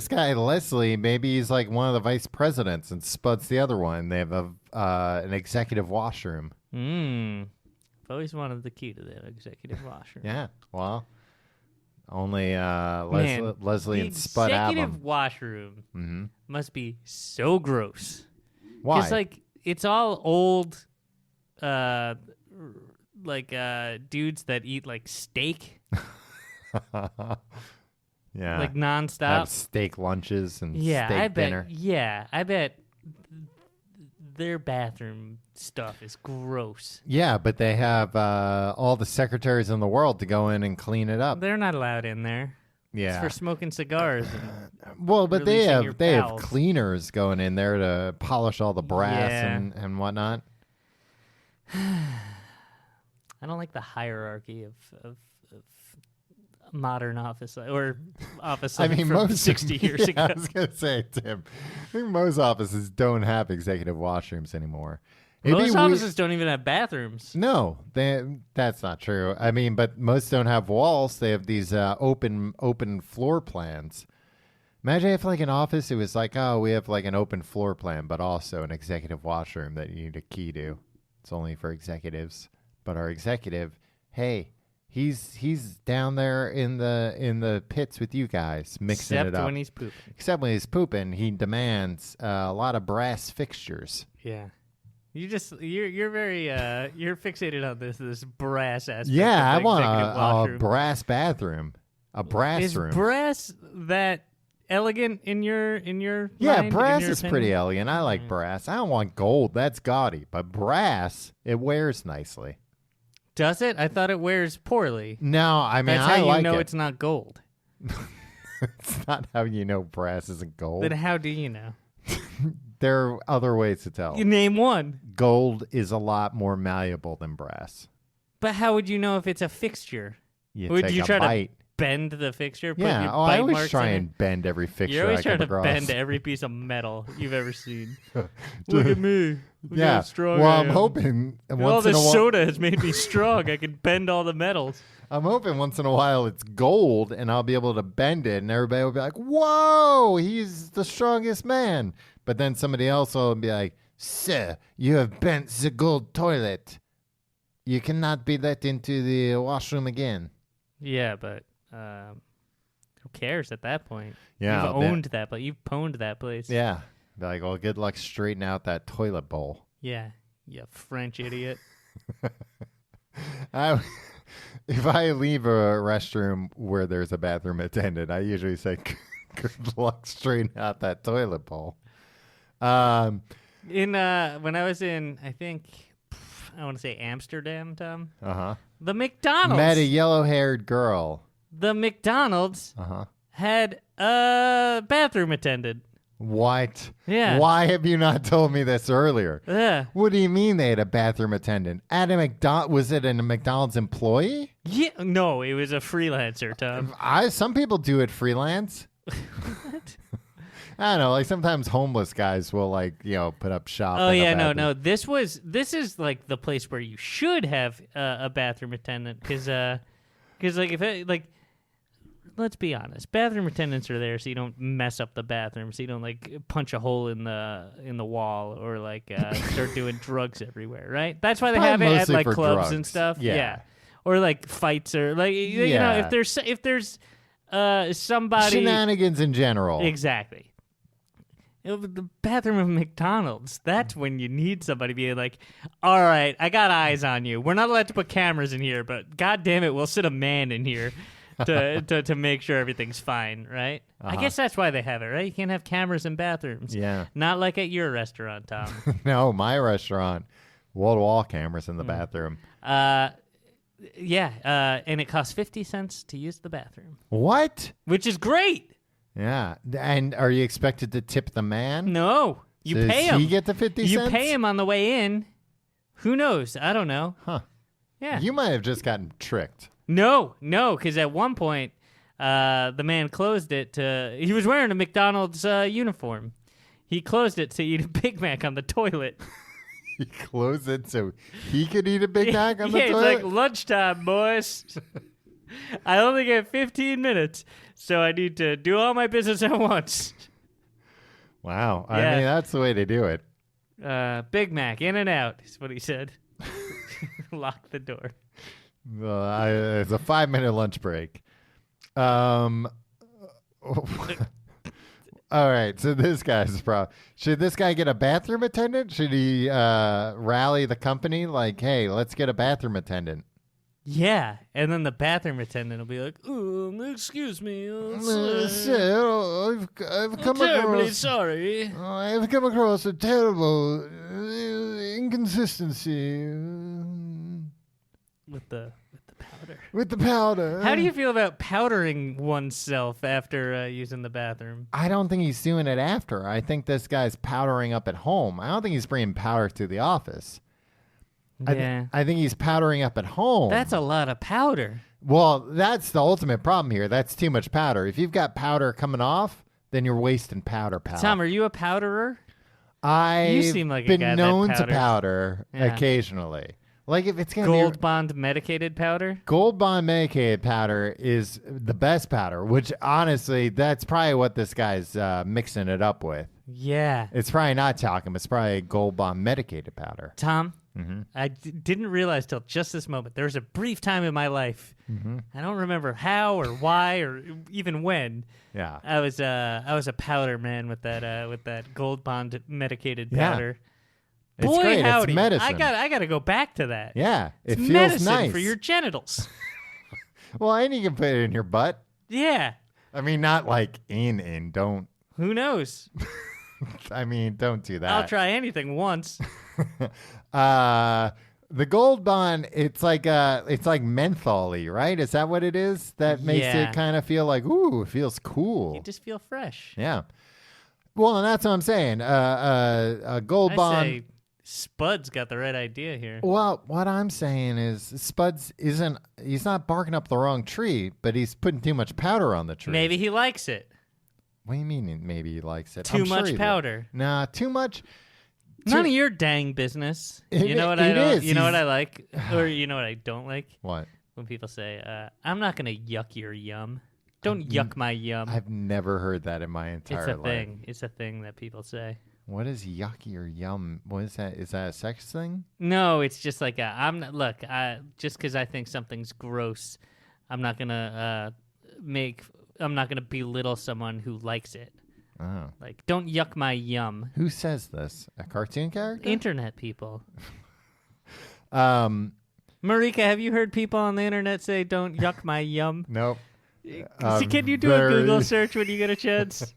[SPEAKER 2] guy Leslie. Maybe he's like one of the vice presidents, and Spud's the other one. They have an executive washroom.
[SPEAKER 3] I've always wanted the key to that executive washroom.
[SPEAKER 2] Yeah. Well, only
[SPEAKER 3] Man,
[SPEAKER 2] Leslie
[SPEAKER 3] the
[SPEAKER 2] and Spud have
[SPEAKER 3] executive
[SPEAKER 2] them.
[SPEAKER 3] washroom must be so gross.
[SPEAKER 2] Why?
[SPEAKER 3] It's like it's all old, dudes that eat like steak,
[SPEAKER 2] Yeah.
[SPEAKER 3] like nonstop.
[SPEAKER 2] have steak lunches and
[SPEAKER 3] Yeah,
[SPEAKER 2] steak
[SPEAKER 3] I bet.
[SPEAKER 2] dinner.
[SPEAKER 3] Yeah, I bet their bathroom stuff is gross.
[SPEAKER 2] Yeah, but they have all the secretaries in the world to go in and clean it up.
[SPEAKER 3] They're not allowed in there.
[SPEAKER 2] Yeah.
[SPEAKER 3] It's for smoking cigars.
[SPEAKER 2] Well, but they
[SPEAKER 3] releasing your
[SPEAKER 2] have
[SPEAKER 3] bowels.
[SPEAKER 2] cleaners going in there to polish all the brass
[SPEAKER 3] Yeah.
[SPEAKER 2] and whatnot.
[SPEAKER 3] I don't like the hierarchy of modern office or office
[SPEAKER 2] I mean,
[SPEAKER 3] from
[SPEAKER 2] most
[SPEAKER 3] 60 years
[SPEAKER 2] yeah,
[SPEAKER 3] ago.
[SPEAKER 2] I was gonna say, Tim, I think most offices don't have executive washrooms anymore. It'd be
[SPEAKER 3] Most
[SPEAKER 2] we-
[SPEAKER 3] offices don't even have bathrooms.
[SPEAKER 2] No, that's not true. I mean, but most don't have walls. They have these open floor plans. Imagine if, like, an office, it was like, oh, we have like an open floor plan, but also an executive washroom that you need a key to. It's only for executives. But our executive, hey, he's down there in the pits with you guys, mixing
[SPEAKER 3] Except
[SPEAKER 2] it up.
[SPEAKER 3] when he's pooping.
[SPEAKER 2] Except when he's pooping, he demands a lot of brass fixtures.
[SPEAKER 3] Yeah. You're very you're fixated on this brass aspect.
[SPEAKER 2] Yeah, I
[SPEAKER 3] of the
[SPEAKER 2] want
[SPEAKER 3] executive
[SPEAKER 2] a
[SPEAKER 3] washroom.
[SPEAKER 2] brass bathroom, a brass
[SPEAKER 3] Is
[SPEAKER 2] room.
[SPEAKER 3] brass that elegant in your
[SPEAKER 2] Yeah,
[SPEAKER 3] mind, in
[SPEAKER 2] brass
[SPEAKER 3] your
[SPEAKER 2] is
[SPEAKER 3] opinion?
[SPEAKER 2] pretty elegant. I like brass. I don't want gold. That's gaudy. But brass, it wears nicely.
[SPEAKER 3] Does it? I thought it wears poorly.
[SPEAKER 2] No, I mean,
[SPEAKER 3] That's
[SPEAKER 2] I
[SPEAKER 3] how you
[SPEAKER 2] like
[SPEAKER 3] know
[SPEAKER 2] it.
[SPEAKER 3] it's not gold.
[SPEAKER 2] It's not how you know brass isn't gold.
[SPEAKER 3] Then how do you know?
[SPEAKER 2] There are other ways to tell.
[SPEAKER 3] You name one.
[SPEAKER 2] Gold is a lot more malleable than brass.
[SPEAKER 3] But how would you know if it's a fixture?
[SPEAKER 2] You
[SPEAKER 3] Would
[SPEAKER 2] take
[SPEAKER 3] you
[SPEAKER 2] a
[SPEAKER 3] try
[SPEAKER 2] bite.
[SPEAKER 3] to bend the fixture? Put
[SPEAKER 2] Yeah.
[SPEAKER 3] your
[SPEAKER 2] Oh, I
[SPEAKER 3] bite
[SPEAKER 2] always
[SPEAKER 3] marks
[SPEAKER 2] try
[SPEAKER 3] in it?
[SPEAKER 2] and bend every fixture
[SPEAKER 3] You're always
[SPEAKER 2] I
[SPEAKER 3] trying
[SPEAKER 2] come
[SPEAKER 3] to
[SPEAKER 2] across.
[SPEAKER 3] bend every piece of metal you've ever seen. Look at me. Look
[SPEAKER 2] Yeah.
[SPEAKER 3] how strong
[SPEAKER 2] Well,
[SPEAKER 3] I
[SPEAKER 2] I'm
[SPEAKER 3] am.
[SPEAKER 2] hoping
[SPEAKER 3] All
[SPEAKER 2] once in a
[SPEAKER 3] this
[SPEAKER 2] while.
[SPEAKER 3] soda has made me strong. I can bend all the metals.
[SPEAKER 2] I'm hoping once in a while it's gold and I'll be able to bend it and everybody will be like, whoa, he's the strongest man. But then somebody else will be like, sir, you have bent the gold toilet. You cannot be let into the washroom again.
[SPEAKER 3] Yeah, but who cares at that point?
[SPEAKER 2] Yeah,
[SPEAKER 3] You've owned that place. You've pwned that place.
[SPEAKER 2] Yeah. Be like, well, good luck straightening out that toilet bowl.
[SPEAKER 3] Yeah, you French idiot.
[SPEAKER 2] If I leave a restroom where there's a bathroom attendant, I usually say, good luck straightening out that toilet bowl.
[SPEAKER 3] When I was in, I think, I want to say Amsterdam, Tom.
[SPEAKER 2] Uh-huh.
[SPEAKER 3] The McDonald's.
[SPEAKER 2] Met a yellow-haired girl.
[SPEAKER 3] The McDonald's
[SPEAKER 2] Uh-huh.
[SPEAKER 3] had a bathroom attendant.
[SPEAKER 2] What?
[SPEAKER 3] Yeah.
[SPEAKER 2] Why have you not told me this earlier?
[SPEAKER 3] Yeah.
[SPEAKER 2] What do you mean they had a bathroom attendant? At a was it a McDonald's employee?
[SPEAKER 3] Yeah. No, it was a freelancer, Tom.
[SPEAKER 2] Some people do it freelance.
[SPEAKER 3] What?
[SPEAKER 2] I don't know, like sometimes homeless guys will put up shop.
[SPEAKER 3] Oh
[SPEAKER 2] in a
[SPEAKER 3] yeah, no.
[SPEAKER 2] bathroom.
[SPEAKER 3] This is like the place where you should have a bathroom attendant because like if it, like, let's be honest, bathroom attendants are there so you don't mess up the bathroom, so you don't like punch a hole in the wall or like start doing drugs everywhere, right? That's why they
[SPEAKER 2] Probably
[SPEAKER 3] have it at
[SPEAKER 2] mostly
[SPEAKER 3] like
[SPEAKER 2] for
[SPEAKER 3] clubs and
[SPEAKER 2] drugs.
[SPEAKER 3] stuff.
[SPEAKER 2] Yeah.
[SPEAKER 3] Or like fights or like you know
[SPEAKER 2] Yeah.
[SPEAKER 3] if there's somebody
[SPEAKER 2] Shenanigans in general.
[SPEAKER 3] exactly. The bathroom of McDonald's. That's when you need somebody being like, all right, I got eyes on you. We're not allowed to put cameras in here, but God damn it, we'll sit a man in here to make sure everything's fine, right? I guess that's why they have it, right? You can't have cameras in bathrooms.
[SPEAKER 2] Yeah.
[SPEAKER 3] Not like at your restaurant, Tom.
[SPEAKER 2] No, my restaurant, wall-to-wall cameras
[SPEAKER 3] Hmm.
[SPEAKER 2] in the bathroom.
[SPEAKER 3] Yeah, and it costs 50 cents to use the bathroom,
[SPEAKER 2] What?
[SPEAKER 3] which is great.
[SPEAKER 2] Yeah. And are you expected to tip the man?
[SPEAKER 3] No, you
[SPEAKER 2] Does
[SPEAKER 3] pay him.
[SPEAKER 2] he get the 50
[SPEAKER 3] You
[SPEAKER 2] cents?
[SPEAKER 3] pay him on the way in. Who knows? I don't know.
[SPEAKER 2] Huh.
[SPEAKER 3] Yeah.
[SPEAKER 2] You might have just gotten tricked.
[SPEAKER 3] No, because at one point, the man closed it to. He was wearing a McDonald's uniform. He closed it to eat a Big Mac on the toilet.
[SPEAKER 2] He closed it so he could eat a Big Mac on the
[SPEAKER 3] Yeah,
[SPEAKER 2] toilet?
[SPEAKER 3] it's like lunchtime, boys. I only get 15 minutes, so I need to do all my business at once.
[SPEAKER 2] Wow. I
[SPEAKER 3] Yeah.
[SPEAKER 2] mean, that's the way to do it.
[SPEAKER 3] Big Mac, in and out, is what he said. Lock the door.
[SPEAKER 2] It's a 5-minute lunch break. All right, so this guy's problem. Should this guy get a bathroom attendant? Should he rally the company like, hey, let's get a bathroom attendant?
[SPEAKER 3] Yeah, and then the bathroom attendant will be like, excuse me.
[SPEAKER 2] I've come
[SPEAKER 3] terribly
[SPEAKER 2] across,
[SPEAKER 3] sorry.
[SPEAKER 2] I've come across a terrible inconsistency
[SPEAKER 3] With the powder.
[SPEAKER 2] with the powder.
[SPEAKER 3] How do you feel about powdering oneself after using the bathroom?
[SPEAKER 2] I don't think he's doing it after. I think this guy's powdering up at home. I don't think he's bringing powder to the office.
[SPEAKER 3] Yeah.
[SPEAKER 2] I think he's powdering up at home.
[SPEAKER 3] That's a lot of powder.
[SPEAKER 2] Well, that's the ultimate problem here. That's too much powder. If you've got powder coming off, then you're wasting powder.
[SPEAKER 3] Tom, are you a powderer?
[SPEAKER 2] I've
[SPEAKER 3] seem like a
[SPEAKER 2] been
[SPEAKER 3] guy that
[SPEAKER 2] known to
[SPEAKER 3] powders.
[SPEAKER 2] powder
[SPEAKER 3] Yeah.
[SPEAKER 2] occasionally. Like if it's going to
[SPEAKER 3] Gold
[SPEAKER 2] be
[SPEAKER 3] Bond medicated powder?
[SPEAKER 2] Gold Bond medicated powder is the best powder, which honestly, that's probably what this guy's mixing it up with.
[SPEAKER 3] Yeah.
[SPEAKER 2] It's probably not talcum. It's probably Gold Bond medicated powder.
[SPEAKER 3] Tom,
[SPEAKER 2] Mm-hmm.
[SPEAKER 3] I didn't realize till just this moment. There was a brief time in my life.
[SPEAKER 2] Mm-hmm.
[SPEAKER 3] I don't remember how or why or even when.
[SPEAKER 2] Yeah.
[SPEAKER 3] I was a powder man with that Gold Bond medicated
[SPEAKER 2] Yeah.
[SPEAKER 3] powder.
[SPEAKER 2] It's
[SPEAKER 3] Boy,
[SPEAKER 2] great.
[SPEAKER 3] howdy!
[SPEAKER 2] It's medicine.
[SPEAKER 3] I gotta go back to that.
[SPEAKER 2] Yeah. It
[SPEAKER 3] It's
[SPEAKER 2] feels
[SPEAKER 3] medicine
[SPEAKER 2] nice.
[SPEAKER 3] for your genitals.
[SPEAKER 2] Well, and you can put it in your butt.
[SPEAKER 3] Yeah.
[SPEAKER 2] I mean, not like in. Don't.
[SPEAKER 3] Who knows?
[SPEAKER 2] I mean, don't do that.
[SPEAKER 3] I'll try anything once.
[SPEAKER 2] The Gold Bond, it's like menthol-y, right? Is that what it is? That makes
[SPEAKER 3] Yeah.
[SPEAKER 2] it kind of feel like, ooh, it feels cool.
[SPEAKER 3] You just feel fresh.
[SPEAKER 2] Yeah. Well, and that's what I'm saying. A Gold
[SPEAKER 3] I
[SPEAKER 2] Bond.
[SPEAKER 3] say Spud's got the right idea here.
[SPEAKER 2] Well, what I'm saying is Spuds he's not barking up the wrong tree, but he's putting too much powder on the tree.
[SPEAKER 3] Maybe he likes it.
[SPEAKER 2] What do you mean maybe he likes it?
[SPEAKER 3] Too
[SPEAKER 2] I'm sure
[SPEAKER 3] much
[SPEAKER 2] he
[SPEAKER 3] powder.
[SPEAKER 2] will. Nah, too much.
[SPEAKER 3] None of your dang business. You know what
[SPEAKER 2] It
[SPEAKER 3] I don't.
[SPEAKER 2] is.
[SPEAKER 3] You know what
[SPEAKER 2] He's-
[SPEAKER 3] I like, or you know what I don't like
[SPEAKER 2] What?
[SPEAKER 3] when people say, "I'm not gonna yuck your yum." Don't yuck my yum.
[SPEAKER 2] I've never heard that in my entire
[SPEAKER 3] It's a
[SPEAKER 2] life.
[SPEAKER 3] thing. It's a thing that people say.
[SPEAKER 2] What is yucky or yum? What is that? Is that a sex thing?
[SPEAKER 3] No, it's just like I'm not. Look, just because I think something's gross, I'm not gonna I'm not gonna belittle someone who likes it.
[SPEAKER 2] Oh.
[SPEAKER 3] Like, don't yuck my yum.
[SPEAKER 2] Who says this? A cartoon character?
[SPEAKER 3] Internet people.
[SPEAKER 2] Um,
[SPEAKER 3] Marika, have you heard people on the internet say, "Don't yuck my yum"?
[SPEAKER 2] nope.
[SPEAKER 3] So can you do a
[SPEAKER 2] very-
[SPEAKER 3] Google search when you get a chance?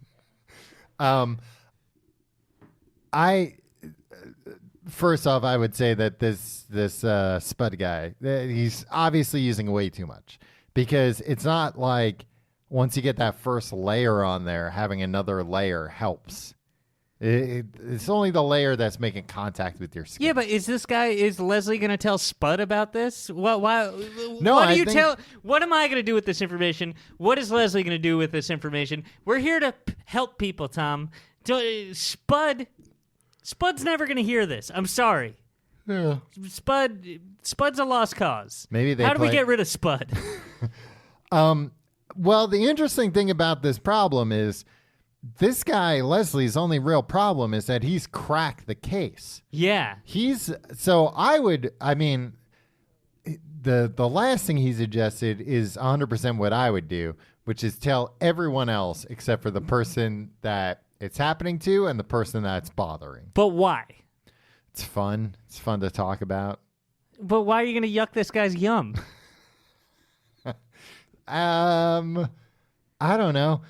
[SPEAKER 2] First off, I would say that this Spud guy, he's obviously using way too much, because it's not like once you get that first layer on there, having another layer helps. It's only the layer that's making contact with your skin.
[SPEAKER 3] Yeah, but is Leslie going to tell Spud about this? Why?
[SPEAKER 2] No,
[SPEAKER 3] what do
[SPEAKER 2] I
[SPEAKER 3] you
[SPEAKER 2] think-
[SPEAKER 3] tell? What am I going to do with this information? What is Leslie going to do with this information? We're here to help people, Tom. Spud's never going to hear this. I'm sorry.
[SPEAKER 2] Yeah.
[SPEAKER 3] Spud's a lost cause.
[SPEAKER 2] Maybe they
[SPEAKER 3] How do we
[SPEAKER 2] play-
[SPEAKER 3] get rid of Spud?
[SPEAKER 2] Well, the interesting thing about this problem is this guy, Leslie's only real problem is that he's cracked the case.
[SPEAKER 3] Yeah.
[SPEAKER 2] The last thing he suggested is 100% what I would do, which is tell everyone else except for the person that it's happening to and the person that's bothering.
[SPEAKER 3] But why?
[SPEAKER 2] It's fun. It's fun to talk about.
[SPEAKER 3] But why are you going to yuck this guy's yum?
[SPEAKER 2] I don't know.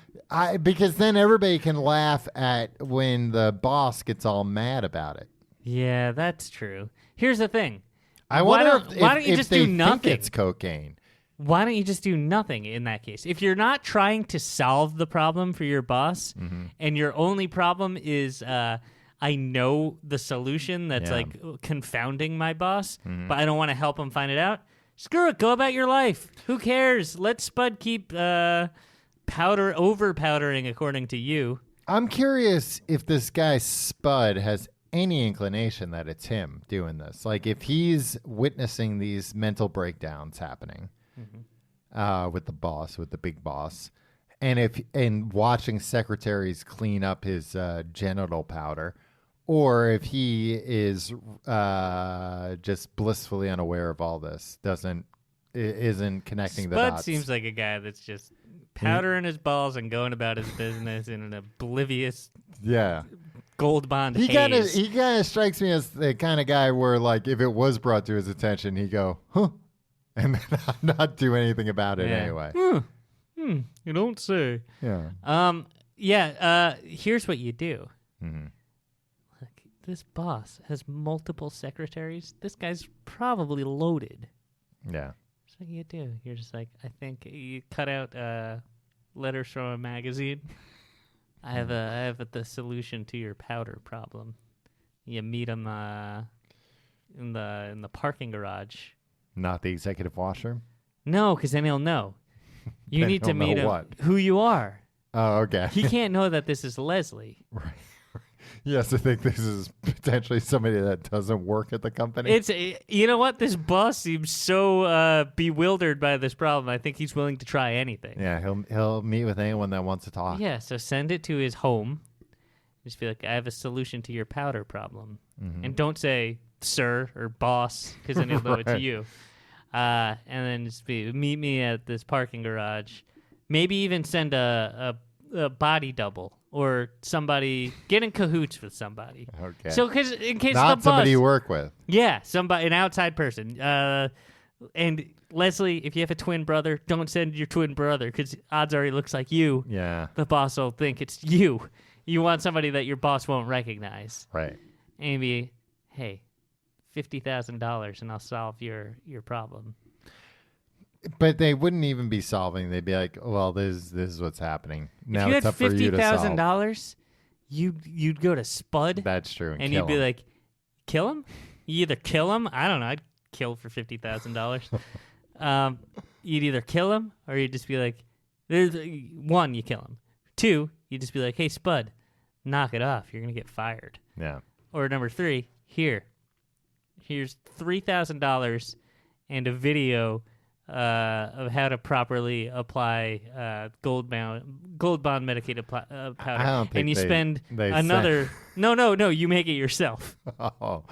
[SPEAKER 2] Because then everybody can laugh at when the boss gets all mad about it.
[SPEAKER 3] Yeah, that's true. Here's the thing.
[SPEAKER 2] I
[SPEAKER 3] Why
[SPEAKER 2] wonder
[SPEAKER 3] don't-
[SPEAKER 2] if,
[SPEAKER 3] why don't you
[SPEAKER 2] if
[SPEAKER 3] just
[SPEAKER 2] they
[SPEAKER 3] do
[SPEAKER 2] think
[SPEAKER 3] nothing?
[SPEAKER 2] it's cocaine.
[SPEAKER 3] Why don't you just do nothing in that case? If you're not trying to solve the problem for your boss,
[SPEAKER 2] Mm-hmm.
[SPEAKER 3] and your only problem is, I know the solution that's
[SPEAKER 2] Yeah.
[SPEAKER 3] like confounding my boss, but I don't want to help him find it out. Screw it. Go about your life. Who cares? Let Spud keep over powdering according to you.
[SPEAKER 2] I'm curious if this guy Spud has any inclination that it's him doing this. Like if he's witnessing these mental breakdowns happening with the boss, with the big boss, and watching secretaries clean up his genital powder, or if he is just blissfully unaware of all this, isn't connecting the
[SPEAKER 3] Spud
[SPEAKER 2] dots.
[SPEAKER 3] seems like a guy that's just powdering his balls and going about his business in an oblivious
[SPEAKER 2] Yeah.
[SPEAKER 3] gold bond
[SPEAKER 2] He
[SPEAKER 3] haze.
[SPEAKER 2] kind of strikes me as the kind of guy where, like, if it was brought to his attention, he'd go, huh, and then not do anything about it
[SPEAKER 3] Yeah.
[SPEAKER 2] anyway.
[SPEAKER 3] You don't say.
[SPEAKER 2] Yeah.
[SPEAKER 3] Here's what you do.
[SPEAKER 2] Mhm.
[SPEAKER 3] Look, this boss has multiple secretaries. This guy's probably loaded.
[SPEAKER 2] Yeah.
[SPEAKER 3] That's what you do. You're just like, I think you cut out letters from a magazine. I have the solution to your powder problem. You meet him in the parking garage.
[SPEAKER 2] Not the executive washroom?
[SPEAKER 3] No, because then he'll know. You
[SPEAKER 2] Then
[SPEAKER 3] need to
[SPEAKER 2] he'll know
[SPEAKER 3] meet him
[SPEAKER 2] what?
[SPEAKER 3] who you are.
[SPEAKER 2] Oh, okay.
[SPEAKER 3] He can't know that this is Leslie.
[SPEAKER 2] Right. Yes, I think this is potentially somebody that doesn't work at the company.
[SPEAKER 3] It's you know what? This boss seems so bewildered by this problem. I think he's willing to try anything.
[SPEAKER 2] Yeah, he'll meet with anyone that wants to talk.
[SPEAKER 3] Yeah, so send it to his home. Just be like, I have a solution to your powder problem. And don't say sir or boss, because then he'll know it's
[SPEAKER 2] Right.
[SPEAKER 3] you. And then just meet me at this parking garage. Maybe even send a body double or somebody, get in cahoots with somebody.
[SPEAKER 2] Okay.
[SPEAKER 3] So because in case
[SPEAKER 2] Not
[SPEAKER 3] the
[SPEAKER 2] somebody
[SPEAKER 3] boss,
[SPEAKER 2] you work with.
[SPEAKER 3] yeah, an outside person. And Leslie, if you have a twin brother, don't send your twin brother because odds are he looks like you.
[SPEAKER 2] Yeah.
[SPEAKER 3] The boss will think it's you. You want somebody that your boss won't recognize.
[SPEAKER 2] Right.
[SPEAKER 3] And be, hey, $50,000 and I'll solve your problem.
[SPEAKER 2] But they wouldn't even be solving. They'd be like, well, this is what's happening. Now
[SPEAKER 3] if you
[SPEAKER 2] it's
[SPEAKER 3] had
[SPEAKER 2] up for you to solve.
[SPEAKER 3] $50,000, you'd go to Spud
[SPEAKER 2] That's true.
[SPEAKER 3] and
[SPEAKER 2] kill
[SPEAKER 3] you'd be
[SPEAKER 2] him.
[SPEAKER 3] like, kill him? You either kill him. I don't know. I'd kill for $50,000. You'd either kill him or you'd just be like, one, you kill him. Two, you'd just be like, hey, Spud, knock it off. You're going to get fired.
[SPEAKER 2] Yeah.
[SPEAKER 3] Or number three, here's $3,000 and a video of how to properly apply gold bond medicated powder.
[SPEAKER 2] I don't think
[SPEAKER 3] and you spend
[SPEAKER 2] they
[SPEAKER 3] another. No, you make it yourself.
[SPEAKER 2] Oh,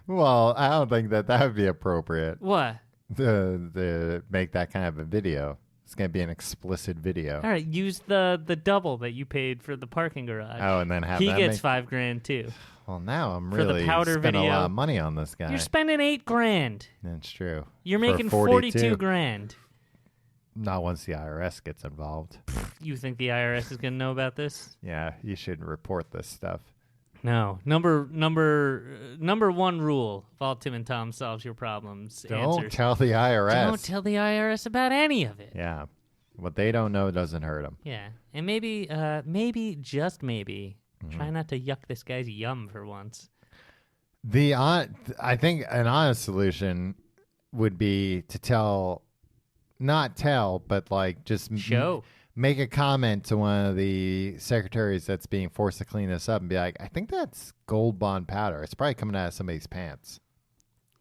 [SPEAKER 2] well, I don't think that would be appropriate
[SPEAKER 3] What?
[SPEAKER 2] to make that kind of a video. It's going to be an explicit video.
[SPEAKER 3] All right, use the double that you paid for the parking garage.
[SPEAKER 2] Oh, and then have
[SPEAKER 3] he
[SPEAKER 2] that
[SPEAKER 3] gets
[SPEAKER 2] make-
[SPEAKER 3] $5,000 too.
[SPEAKER 2] Well, now I'm
[SPEAKER 3] For the
[SPEAKER 2] really
[SPEAKER 3] powder
[SPEAKER 2] spending a
[SPEAKER 3] video.
[SPEAKER 2] lot of money on this guy.
[SPEAKER 3] You're spending $8,000.
[SPEAKER 2] That's true.
[SPEAKER 3] You're
[SPEAKER 2] For
[SPEAKER 3] making
[SPEAKER 2] 42.
[SPEAKER 3] $42,000.
[SPEAKER 2] Not once the IRS gets involved.
[SPEAKER 3] You think the IRS is gonna know about this?
[SPEAKER 2] Yeah, you should report this stuff.
[SPEAKER 3] No. Number one rule of all Tim and Tom solves your problems.
[SPEAKER 2] Don't
[SPEAKER 3] answers.
[SPEAKER 2] tell the IRS.
[SPEAKER 3] Don't tell the IRS about any of it.
[SPEAKER 2] Yeah, what they don't know doesn't hurt them.
[SPEAKER 3] Yeah. And maybe, just maybe, try not to yuck this guy's yum for once.
[SPEAKER 2] I think an honest solution would be to not tell, but like just
[SPEAKER 3] Show.
[SPEAKER 2] make a comment to one of the secretaries that's being forced to clean this up and be like, I think that's Gold Bond powder. It's probably coming out of somebody's pants.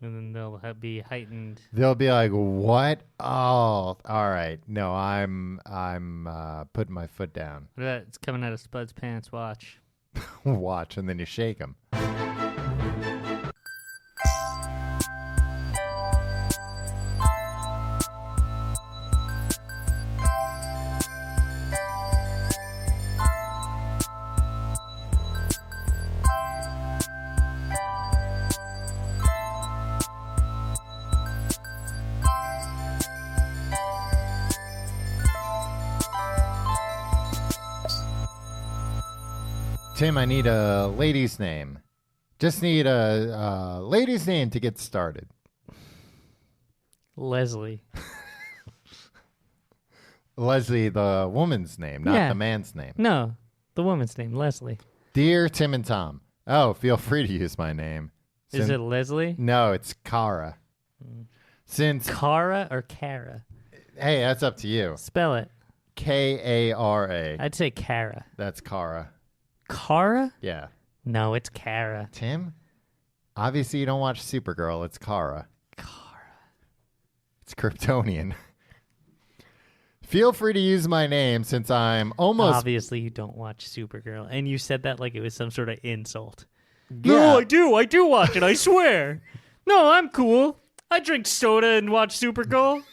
[SPEAKER 3] And then they'll be heightened.
[SPEAKER 2] They'll be like, what? Oh, all right. No, I'm putting my foot down.
[SPEAKER 3] What about it's coming out of Spud's pants? Watch.
[SPEAKER 2] Watch, and then you shake them. Tim, I need a lady's name. Just need a lady's name to get started.
[SPEAKER 3] Leslie.
[SPEAKER 2] Leslie, the woman's name, not
[SPEAKER 3] Yeah.
[SPEAKER 2] the man's name.
[SPEAKER 3] No, the woman's name, Leslie.
[SPEAKER 2] Dear Tim and Tom, Oh, feel free to use my name.
[SPEAKER 3] Is it Leslie?
[SPEAKER 2] No, it's Kara. Since
[SPEAKER 3] Cara or Kara?
[SPEAKER 2] hey, that's up to you.
[SPEAKER 3] Spell it.
[SPEAKER 2] Kara.
[SPEAKER 3] I'd say Kara.
[SPEAKER 2] That's Kara.
[SPEAKER 3] Kara?
[SPEAKER 2] Yeah.
[SPEAKER 3] No, it's Kara.
[SPEAKER 2] Tim? Obviously you don't watch Supergirl. It's Kara. It's Kryptonian. Feel free to use my name since I'm almost...
[SPEAKER 3] Obviously, you don't watch Supergirl. And you said that like it was some sort of insult.
[SPEAKER 2] Yeah.
[SPEAKER 3] No, I do. I do watch it. I swear. No, I'm cool. I drink soda and watch Supergirl.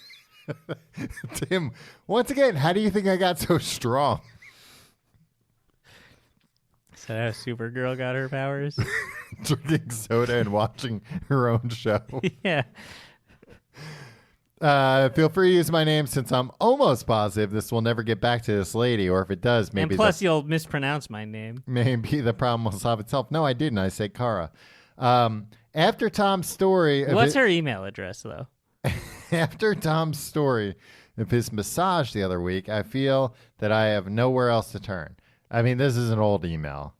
[SPEAKER 2] Tim, once again, how do you think I got so strong?
[SPEAKER 3] So how Supergirl got her powers?
[SPEAKER 2] Drinking soda and watching her own show.
[SPEAKER 3] Yeah.
[SPEAKER 2] Feel free to use my name since I'm almost positive this will never get back to this lady, or if it does, maybe
[SPEAKER 3] And plus, you'll mispronounce my name.
[SPEAKER 2] maybe the problem will solve itself. No, I didn't. I said Kara. After Tom's story, of
[SPEAKER 3] What's
[SPEAKER 2] it-
[SPEAKER 3] her email address, though?
[SPEAKER 2] after Tom's story of his massage the other week, I feel that I have nowhere else to turn. I mean, this is an old email.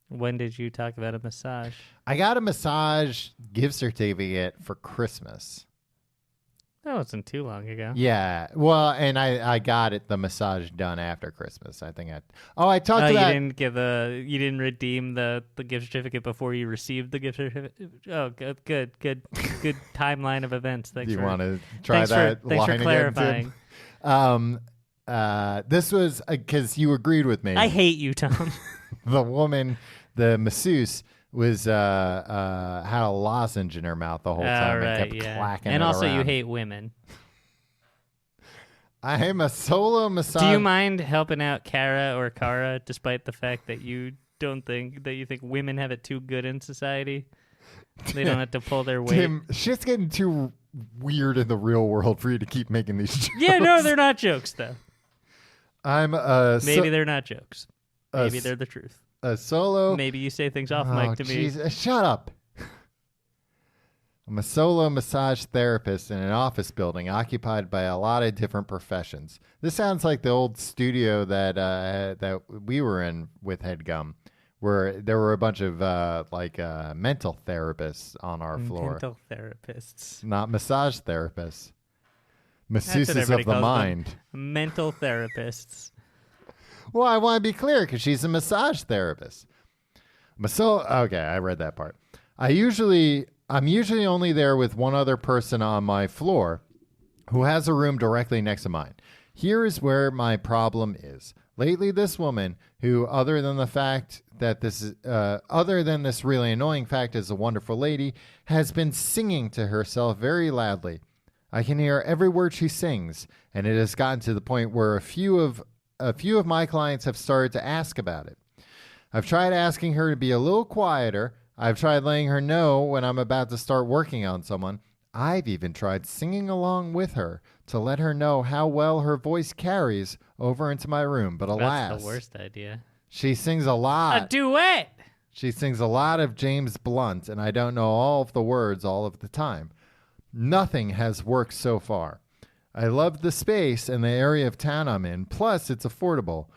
[SPEAKER 3] When did you talk about a massage?
[SPEAKER 2] I got a massage gift certificate for Christmas.
[SPEAKER 3] That wasn't too long ago.
[SPEAKER 2] Yeah, well, and I got the massage done after Christmas. I think I talked
[SPEAKER 3] Oh,
[SPEAKER 2] about...
[SPEAKER 3] you didn't redeem the gift certificate before you received the gift certificate. Oh, good timeline of events. Thanks.
[SPEAKER 2] Do you
[SPEAKER 3] for,
[SPEAKER 2] want to try
[SPEAKER 3] thanks
[SPEAKER 2] that
[SPEAKER 3] for, thanks
[SPEAKER 2] line
[SPEAKER 3] for clarifying.
[SPEAKER 2] again, Tim? This was because you agreed with me.
[SPEAKER 3] I hate you, Tom.
[SPEAKER 2] The woman, the masseuse, was had a lozenge in her mouth the whole time and kept clacking
[SPEAKER 3] And
[SPEAKER 2] it
[SPEAKER 3] also, you
[SPEAKER 2] around.
[SPEAKER 3] hate women.
[SPEAKER 2] I am a solo massage.
[SPEAKER 3] Do you mind helping out Kara or Kara, despite the fact that you think women have it too good in society? They don't have to pull their weight.
[SPEAKER 2] Tim, shit's getting too weird in the real world for you to keep making these jokes.
[SPEAKER 3] Yeah, no, they're not jokes though.
[SPEAKER 2] I'm
[SPEAKER 3] Maybe they're not jokes. Maybe
[SPEAKER 2] s-
[SPEAKER 3] they're the truth.
[SPEAKER 2] a solo.
[SPEAKER 3] Maybe you say things off mic to me.
[SPEAKER 2] Jeez, shut up. I'm a solo massage therapist in an office building occupied by a lot of different professions. This sounds like the old studio that we were in with HeadGum, where there were a bunch of mental therapists on our floor.
[SPEAKER 3] Mental therapists.
[SPEAKER 2] Not massage therapists.
[SPEAKER 3] That's what
[SPEAKER 2] Masseuses
[SPEAKER 3] everybody
[SPEAKER 2] of the
[SPEAKER 3] calls them.
[SPEAKER 2] mind.
[SPEAKER 3] Mental therapists.
[SPEAKER 2] Well, I want to be clear because she's a massage therapist. Okay, I read that part. I'm usually only there with one other person on my floor who has a room directly next to mine. Here is where my problem is. Lately, this woman, who other than this really annoying fact is a wonderful lady, has been singing to herself very loudly. I can hear every word she sings, and it has gotten to the point where a few of my clients have started to ask about it. I've tried asking her to be a little quieter. I've tried letting her know when I'm about to start working on someone. I've even tried singing along with her to let her know how well her voice carries over into my room. But alas,
[SPEAKER 3] That's the worst idea.
[SPEAKER 2] she sings a lot.
[SPEAKER 3] A duet.
[SPEAKER 2] She sings a lot of James Blunt, and I don't know all of the words all of the time. Nothing has worked so far. I love the space and the area of town I'm in, plus it's affordable.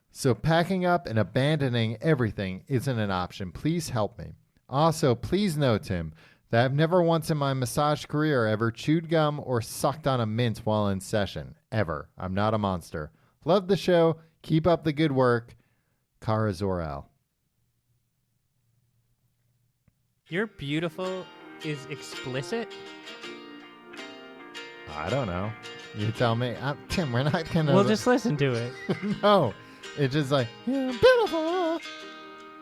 [SPEAKER 2] So packing up and abandoning everything isn't an option. Please help me. Also, please know, Tim, that I've never once in my massage career ever chewed gum or sucked on a mint while in session. Ever. I'm not a monster. Love the show. Keep up the good work. Kara Zor-El.
[SPEAKER 3] You're beautiful is explicit?
[SPEAKER 2] I don't know. You tell me. Tim, we're not going to...
[SPEAKER 3] Well, just listen to it.
[SPEAKER 2] No. It's just like, you're beautiful.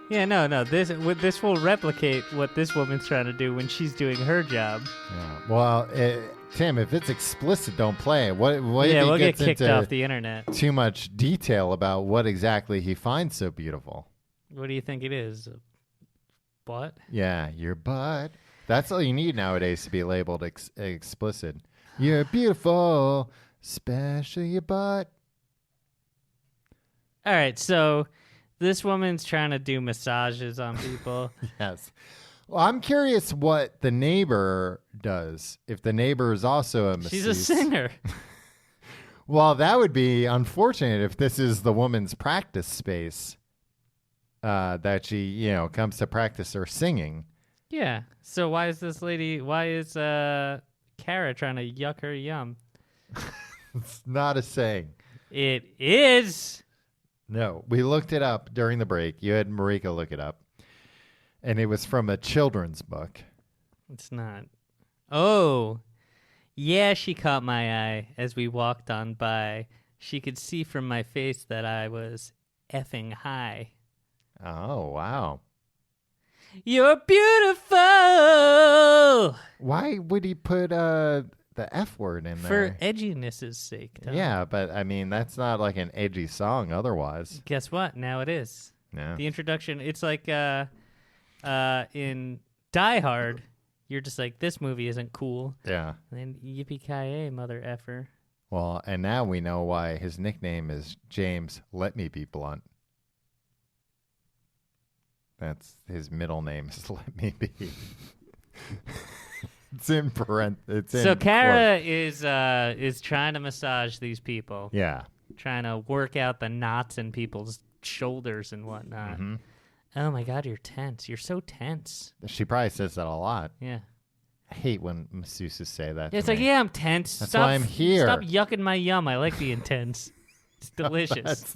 [SPEAKER 3] Yeah, no. This will replicate what this woman's trying to do when she's doing her job.
[SPEAKER 2] Yeah. Well, Tim, if it's explicit, don't play it. What if he
[SPEAKER 3] We'll get
[SPEAKER 2] gets
[SPEAKER 3] kicked
[SPEAKER 2] into
[SPEAKER 3] off the internet.
[SPEAKER 2] too much detail about what exactly he finds so beautiful?
[SPEAKER 3] What do you think it is? What?
[SPEAKER 2] Yeah, your butt. That's all you need nowadays to be labeled explicit. You're beautiful, especially your butt.
[SPEAKER 3] All right, so this woman's trying to do massages on people.
[SPEAKER 2] Yes. Well, I'm curious what the neighbor does. If the neighbor is also a masseuse.
[SPEAKER 3] She's a singer.
[SPEAKER 2] Well, that would be unfortunate if this is the woman's practice space. that she, comes to practice her singing.
[SPEAKER 3] Yeah. So why is Kara trying to yuck her yum?
[SPEAKER 2] It's not a saying.
[SPEAKER 3] It is.
[SPEAKER 2] No, we looked it up during the break. You had Marika look it up. And it was from a children's book.
[SPEAKER 3] It's not. Oh. Yeah, she caught my eye as we walked on by. She could see from my face that I was effing high.
[SPEAKER 2] Oh, wow.
[SPEAKER 3] You're beautiful!
[SPEAKER 2] Why would he put the F word in there?
[SPEAKER 3] For edginess' sake, Tom.
[SPEAKER 2] Yeah, but I mean, that's not like an edgy song otherwise.
[SPEAKER 3] Guess what? Now it is.
[SPEAKER 2] Yeah.
[SPEAKER 3] The introduction, it's like in Die Hard, you're just like, this movie isn't cool.
[SPEAKER 2] Yeah.
[SPEAKER 3] And then yippee-ki-yay, mother effer.
[SPEAKER 2] Well, and now we know why his nickname is James Let Me Be Blunt. That's his middle name is Let Me Be. It's in parentheses.
[SPEAKER 3] So Kara is trying to massage these people.
[SPEAKER 2] Yeah.
[SPEAKER 3] Trying to work out the knots in people's shoulders and whatnot.
[SPEAKER 2] Mm-hmm.
[SPEAKER 3] Oh my God, you're tense. You're so tense.
[SPEAKER 2] She probably says that a lot.
[SPEAKER 3] Yeah.
[SPEAKER 2] I hate when masseuses say that.
[SPEAKER 3] It's
[SPEAKER 2] to
[SPEAKER 3] like,
[SPEAKER 2] me.
[SPEAKER 3] yeah, I'm tense.
[SPEAKER 2] That's why I'm here.
[SPEAKER 3] Stop yucking my yum. I like being tense. It's delicious.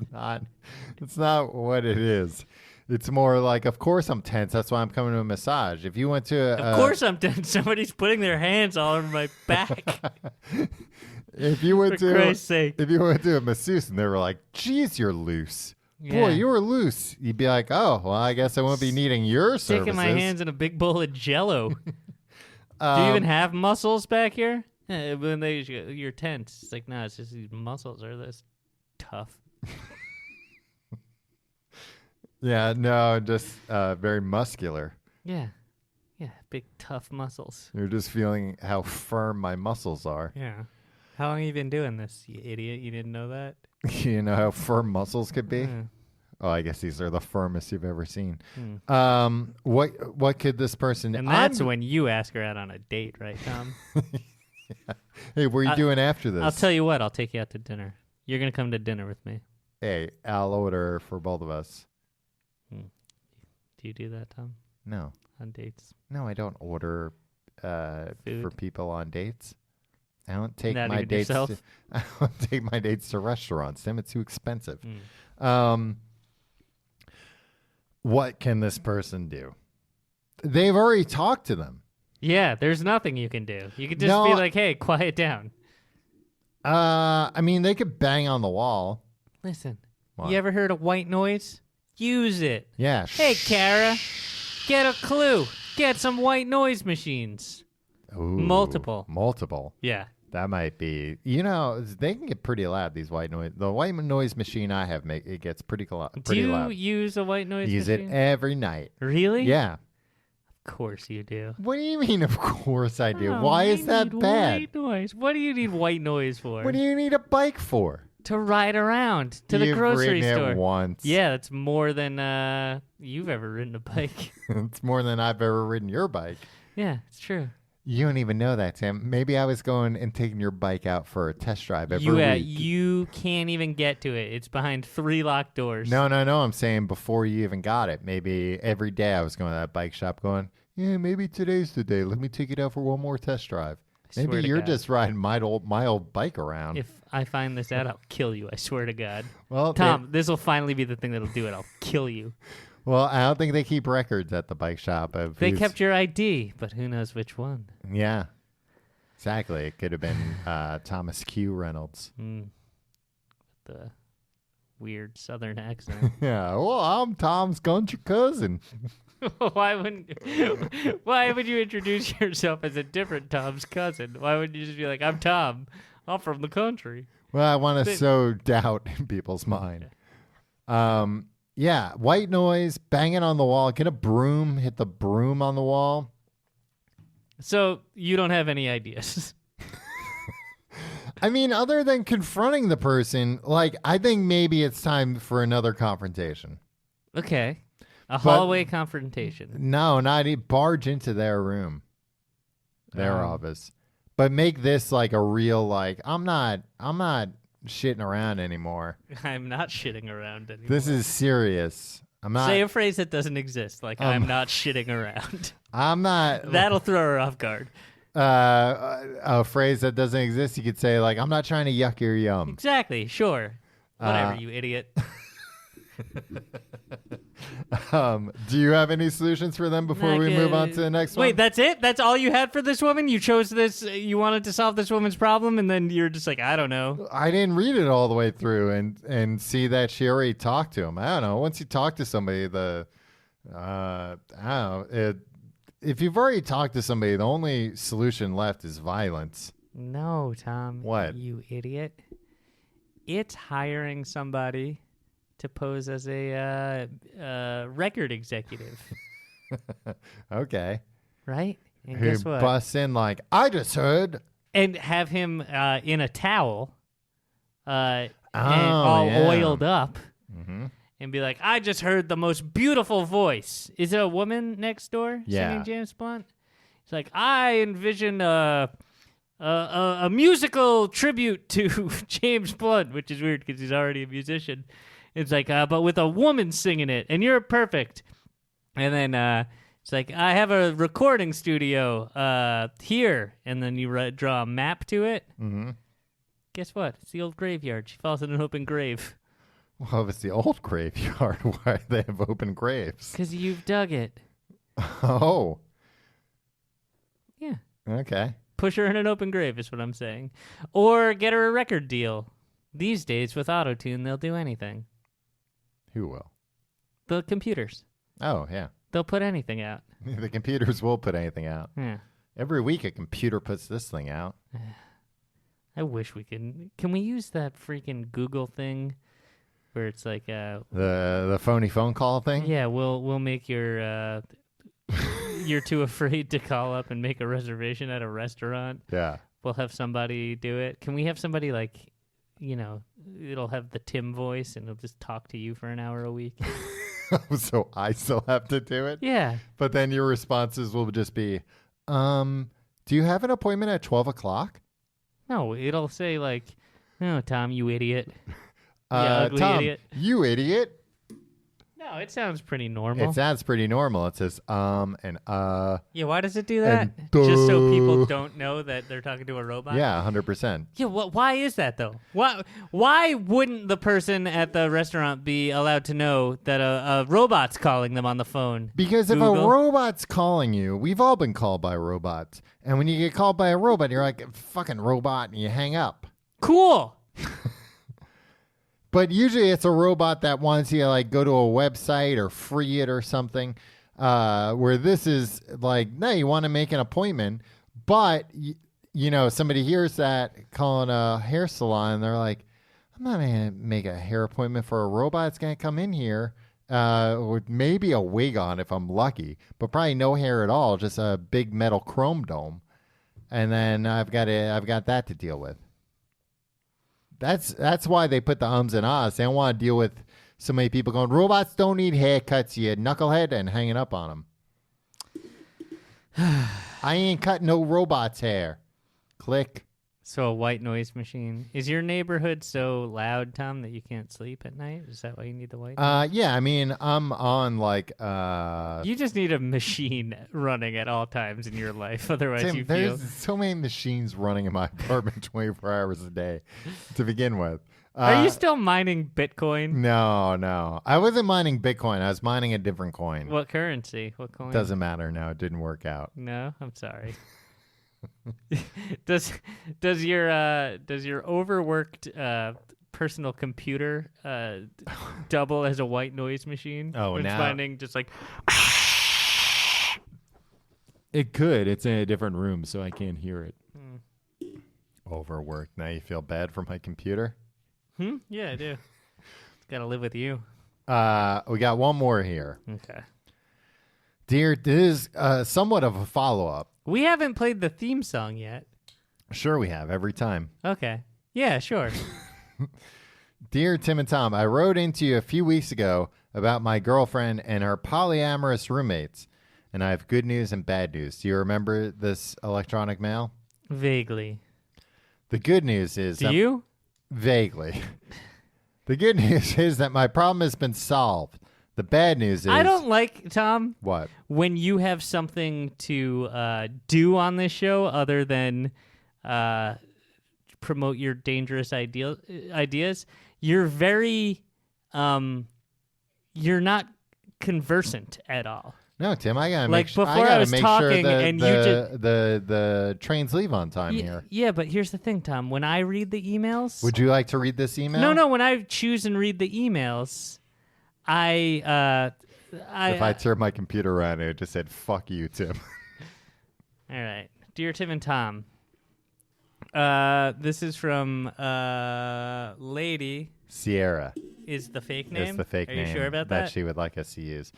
[SPEAKER 2] It's not what it is. It's more like, of course I'm tense. That's why I'm coming to a massage. If you went to
[SPEAKER 3] Of course I'm tense. Somebody's putting their hands all over my back.
[SPEAKER 2] if you went
[SPEAKER 3] For Christ's sake.
[SPEAKER 2] if you went to a masseuse and they were like, geez, you're loose.
[SPEAKER 3] Yeah.
[SPEAKER 2] Boy, you were loose. You'd be like, oh, well, I guess I won't be needing your services.
[SPEAKER 3] Sticking my hands in a big bowl of Jello. Do you even have muscles back here? Yeah, when you're tense. It's like, no, it's just these muscles are this tough.
[SPEAKER 2] Yeah, no, just very muscular.
[SPEAKER 3] Yeah. Yeah, big tough muscles.
[SPEAKER 2] You're just feeling how firm my muscles are.
[SPEAKER 3] Yeah. How long have you been doing this, you idiot? You didn't know that?
[SPEAKER 2] You know how firm muscles could be?
[SPEAKER 3] Yeah.
[SPEAKER 2] Oh, I guess these are the firmest you've ever seen.
[SPEAKER 3] Hmm.
[SPEAKER 2] What could this person...
[SPEAKER 3] And that's when you ask her out on a date, right, Tom?
[SPEAKER 2] Yeah. Hey, what are you doing after this?
[SPEAKER 3] I'll tell you what. I'll take you out to dinner. You're going to come to dinner with me.
[SPEAKER 2] Hey, I'll order for both of us.
[SPEAKER 3] Do you do that, Tom?
[SPEAKER 2] No.
[SPEAKER 3] On dates?
[SPEAKER 2] No, I don't order for
[SPEAKER 3] Food?
[SPEAKER 2] people on dates. I don't take
[SPEAKER 3] Not
[SPEAKER 2] my
[SPEAKER 3] even
[SPEAKER 2] dates.
[SPEAKER 3] yourself?
[SPEAKER 2] I don't take my dates to restaurants. Damn, it's too expensive. What can this person do? They've already talked to them.
[SPEAKER 3] Yeah, there's nothing you can do. You could just be like, hey, quiet down.
[SPEAKER 2] I mean, they could bang on the wall.
[SPEAKER 3] Listen,
[SPEAKER 2] What?
[SPEAKER 3] you ever heard of white noise? Use it.
[SPEAKER 2] Yeah.
[SPEAKER 3] Hey, Kara, get a clue. Get some white noise machines.
[SPEAKER 2] Ooh,
[SPEAKER 3] Multiple.
[SPEAKER 2] Yeah. That might be. They can get pretty loud. These white noise. The white noise machine I have it gets pretty loud.
[SPEAKER 3] Do you use a white noise
[SPEAKER 2] Use
[SPEAKER 3] machine?
[SPEAKER 2] it every night.
[SPEAKER 3] Really?
[SPEAKER 2] Yeah.
[SPEAKER 3] Of course you do.
[SPEAKER 2] What do you mean? Of course I do.
[SPEAKER 3] Oh,
[SPEAKER 2] Why
[SPEAKER 3] I
[SPEAKER 2] is that
[SPEAKER 3] need
[SPEAKER 2] bad?
[SPEAKER 3] White noise. What do you need white noise for?
[SPEAKER 2] What do you need a bike for?
[SPEAKER 3] To ride around to the
[SPEAKER 2] You've
[SPEAKER 3] grocery
[SPEAKER 2] ridden
[SPEAKER 3] store.
[SPEAKER 2] It once.
[SPEAKER 3] Yeah, that's more than you've ever ridden a bike.
[SPEAKER 2] It's more than I've ever ridden your bike.
[SPEAKER 3] Yeah, it's true.
[SPEAKER 2] You don't even know that, Tim. Maybe I was going and taking your bike out for a test drive every week.
[SPEAKER 3] You can't even get to it. It's behind 3 locked doors.
[SPEAKER 2] No. I'm saying before you even got it. Maybe every day I was going to that bike shop going, yeah, maybe today's the day. Let me take it out for one more test drive.
[SPEAKER 3] Swear
[SPEAKER 2] Maybe
[SPEAKER 3] to
[SPEAKER 2] you're
[SPEAKER 3] God.
[SPEAKER 2] just riding my old bike around.
[SPEAKER 3] If I find this out, I'll kill you. I swear to God.
[SPEAKER 2] Well,
[SPEAKER 3] Tom, this will finally be the thing that'll do it. I'll kill you.
[SPEAKER 2] Well, I don't think they keep records at the bike shop. Of
[SPEAKER 3] They
[SPEAKER 2] who's-
[SPEAKER 3] kept your ID, but who knows which one?
[SPEAKER 2] Yeah, exactly. It could have been Thomas Q. Reynolds.
[SPEAKER 3] The weird Southern accent.
[SPEAKER 2] Yeah. Well, I'm Tom's country cousin.
[SPEAKER 3] Why would you introduce yourself as a different Tom's cousin? Why wouldn't you just be like, I'm Tom. I'm from the country.
[SPEAKER 2] Well, I want to sow doubt in people's mind. Yeah, white noise, banging on the wall. Get a broom, hit the broom on the wall.
[SPEAKER 3] So you don't have any ideas.
[SPEAKER 2] I mean, other than confronting the person, I think maybe it's time for another confrontation.
[SPEAKER 3] Okay. A hallway confrontation.
[SPEAKER 2] No, barge into their room, their office, but make this like a real I'm not shitting around anymore.
[SPEAKER 3] I'm not shitting around anymore.
[SPEAKER 2] This is serious. I'm not.
[SPEAKER 3] Say a phrase that doesn't exist, like I'm not shitting around.
[SPEAKER 2] I'm not.
[SPEAKER 3] That'll throw her off guard.
[SPEAKER 2] A phrase that doesn't exist. You could say like, "I'm not trying to yuck your yum."
[SPEAKER 3] Exactly. Sure. Whatever, you idiot.
[SPEAKER 2] Do you have any solutions for them before we move on to the next one?
[SPEAKER 3] Wait, that's it? That's all you had for this woman? You chose this, you wanted to solve this woman's problem, and then you're just like, I don't know.
[SPEAKER 2] I didn't read it all the way through and see that she already talked to him. I don't know. Once you talk to somebody, I don't know. If you've already talked to somebody, the only solution left is violence.
[SPEAKER 3] No, Tom.
[SPEAKER 2] What?
[SPEAKER 3] You idiot. It's hiring somebody to pose as a record executive.
[SPEAKER 2] Okay.
[SPEAKER 3] Right? And
[SPEAKER 2] Who
[SPEAKER 3] guess what?
[SPEAKER 2] busts in like, I just heard.
[SPEAKER 3] And have him in a towel and
[SPEAKER 2] Oh,
[SPEAKER 3] all
[SPEAKER 2] yeah.
[SPEAKER 3] oiled up
[SPEAKER 2] Mm-hmm.
[SPEAKER 3] and be like, I just heard the most beautiful voice. Is it a woman next door
[SPEAKER 2] Yeah.
[SPEAKER 3] singing James Blunt? It's like, I envision a musical tribute to James Blunt, which is weird because he's already a musician. It's like, but with a woman singing it, and you're perfect. And then it's like, I have a recording studio here, and then you draw a map to it.
[SPEAKER 2] Mm-hmm.
[SPEAKER 3] Guess what? It's the old graveyard. She falls in an open grave.
[SPEAKER 2] Well, if it's the old graveyard, why do they have open graves?
[SPEAKER 3] Because you've dug it.
[SPEAKER 2] Oh,
[SPEAKER 3] Yeah.
[SPEAKER 2] okay.
[SPEAKER 3] Push her in an open grave is what I'm saying. Or get her a record deal. These days, with autotune, they'll do anything.
[SPEAKER 2] Who will?
[SPEAKER 3] The computers.
[SPEAKER 2] Oh, yeah.
[SPEAKER 3] They'll put anything out.
[SPEAKER 2] The computers will put anything out.
[SPEAKER 3] Yeah.
[SPEAKER 2] Every week a computer puts this thing out.
[SPEAKER 3] I wish we could. Can we use that freaking Google thing where it's like,
[SPEAKER 2] The phony phone call thing?
[SPEAKER 3] yeah, we'll make your you're too afraid to call up and make a reservation at a restaurant.
[SPEAKER 2] Yeah.
[SPEAKER 3] We'll have somebody do it. Can we have somebody like, it'll have the Tim voice and it'll just talk to you for an hour a week?
[SPEAKER 2] So I still have to do it?
[SPEAKER 3] Yeah.
[SPEAKER 2] But then your responses will just be, do you have an appointment at 12 o'clock?
[SPEAKER 3] No, it'll say like, "No, Tom, you idiot." Ugly
[SPEAKER 2] Tom,
[SPEAKER 3] idiot.
[SPEAKER 2] you idiot.
[SPEAKER 3] No, it sounds pretty normal.
[SPEAKER 2] It sounds pretty normal. It says, and
[SPEAKER 3] Yeah, why does it do that?
[SPEAKER 2] And
[SPEAKER 3] Just so people
[SPEAKER 2] duh.
[SPEAKER 3] don't know that they're talking to a robot?
[SPEAKER 2] Yeah, 100%.
[SPEAKER 3] Yeah, why is that, though? Why wouldn't the person at the restaurant be allowed to know that a robot's calling them on the phone?
[SPEAKER 2] Because if a
[SPEAKER 3] Google?
[SPEAKER 2] robot's calling you, we've all been called by robots. And when you get called by a robot, you're like, fucking robot, and you hang up.
[SPEAKER 3] Cool.
[SPEAKER 2] But usually it's a robot that wants you to like go to a website or free it or something. Where this is like, no, you want to make an appointment, but somebody hears that calling a hair salon, and they're like, I'm not gonna make a hair appointment for a robot. It's gonna come in here with maybe a wig on if I'm lucky, but probably no hair at all, just a big metal chrome dome, and then I've got that to deal with. That's why they put the ums and ahs. They don't want to deal with so many people going, robots don't need haircuts, you knucklehead, and hanging up on them. I ain't cut no robot's hair. Click.
[SPEAKER 3] So a white noise machine. Is your neighborhood so loud, Tom, that you can't sleep at night? Is that why you need the white noise?
[SPEAKER 2] Yeah, I mean, I'm on like...
[SPEAKER 3] You just need a machine running at all times in your life. Otherwise,
[SPEAKER 2] Tim,
[SPEAKER 3] you feel...
[SPEAKER 2] there's so many machines running in my apartment 24 hours a day to begin with.
[SPEAKER 3] Are you still mining Bitcoin?
[SPEAKER 2] No. I wasn't mining Bitcoin. I was mining a different coin.
[SPEAKER 3] What currency? What coin?
[SPEAKER 2] Doesn't matter now. It didn't work out.
[SPEAKER 3] No, I'm sorry. does your overworked personal computer double as a white noise machine?
[SPEAKER 2] Oh,
[SPEAKER 3] when it's
[SPEAKER 2] now-
[SPEAKER 3] mining just like
[SPEAKER 2] It could. It's in a different room, so I can't hear it. Overworked. Now you feel bad for my computer?
[SPEAKER 3] Yeah, I do. Got to live with you.
[SPEAKER 2] We got one more here.
[SPEAKER 3] Okay.
[SPEAKER 2] Dear, this is somewhat of a follow-up.
[SPEAKER 3] We haven't played the theme song yet.
[SPEAKER 2] Sure we have, every time.
[SPEAKER 3] Okay. Yeah, sure.
[SPEAKER 2] Dear Tim and Tom, I wrote into you a few weeks ago about my girlfriend and her polyamorous roommates, and I have good news and bad news. Do you remember this electronic mail?
[SPEAKER 3] Vaguely.
[SPEAKER 2] The good news is...
[SPEAKER 3] Do you?
[SPEAKER 2] Vaguely. The good news is that my problem has been solved. The bad news is
[SPEAKER 3] I don't like, Tom,
[SPEAKER 2] what?
[SPEAKER 3] when you have something to do on this show other than promote your dangerous ideas. You're very, you're not conversant at all.
[SPEAKER 2] No, Tim, I gotta
[SPEAKER 3] Like,
[SPEAKER 2] make sure.
[SPEAKER 3] before I
[SPEAKER 2] gotta
[SPEAKER 3] was
[SPEAKER 2] make
[SPEAKER 3] talking
[SPEAKER 2] sure
[SPEAKER 3] and you just-
[SPEAKER 2] the trains leave on time here.
[SPEAKER 3] Yeah, but here's the thing, Tom. When I read the emails,
[SPEAKER 2] Would you like to read this email?
[SPEAKER 3] no. When I choose and read the emails, I
[SPEAKER 2] If I turned my computer around, it just said "fuck you, Tim."
[SPEAKER 3] all right, dear Tim and Tom. This is from Lady.
[SPEAKER 2] Sierra
[SPEAKER 3] Is the fake name?
[SPEAKER 2] is the fake
[SPEAKER 3] Are
[SPEAKER 2] name
[SPEAKER 3] you sure about that?
[SPEAKER 2] she would like us to use.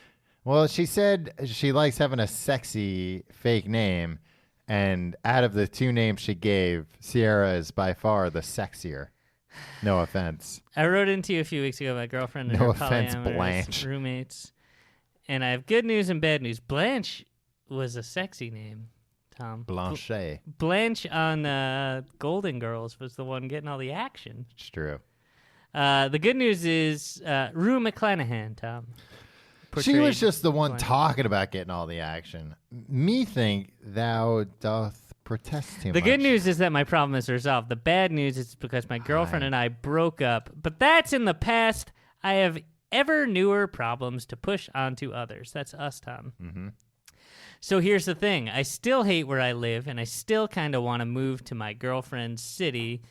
[SPEAKER 2] Well, she said she likes having a sexy fake name, and out of the two names she gave, Sierra is by far the sexier. No offense.
[SPEAKER 3] I wrote into you a few weeks ago, my girlfriend and
[SPEAKER 2] No
[SPEAKER 3] her
[SPEAKER 2] offense,
[SPEAKER 3] polyamorous
[SPEAKER 2] Blanche.
[SPEAKER 3] roommates. And I have good news and bad news. Blanche was a sexy name, Tom.
[SPEAKER 2] Blanchet.
[SPEAKER 3] Blanche on Golden Girls was the one getting all the action.
[SPEAKER 2] It's true.
[SPEAKER 3] The good news is Rue McClanahan, Tom.
[SPEAKER 2] She
[SPEAKER 3] portrayed
[SPEAKER 2] was just the one
[SPEAKER 3] Blanche.
[SPEAKER 2] talking about getting all the action. Me think thou doth protest too
[SPEAKER 3] The
[SPEAKER 2] much.
[SPEAKER 3] good news is that my problem is resolved. The bad news is because my girlfriend and I broke up. But that's in the past. I have ever newer problems to push onto others. That's us, Tom.
[SPEAKER 2] Mm-hmm.
[SPEAKER 3] So here's the thing. I still hate where I live, and I still kind of want to move to my girlfriend's city,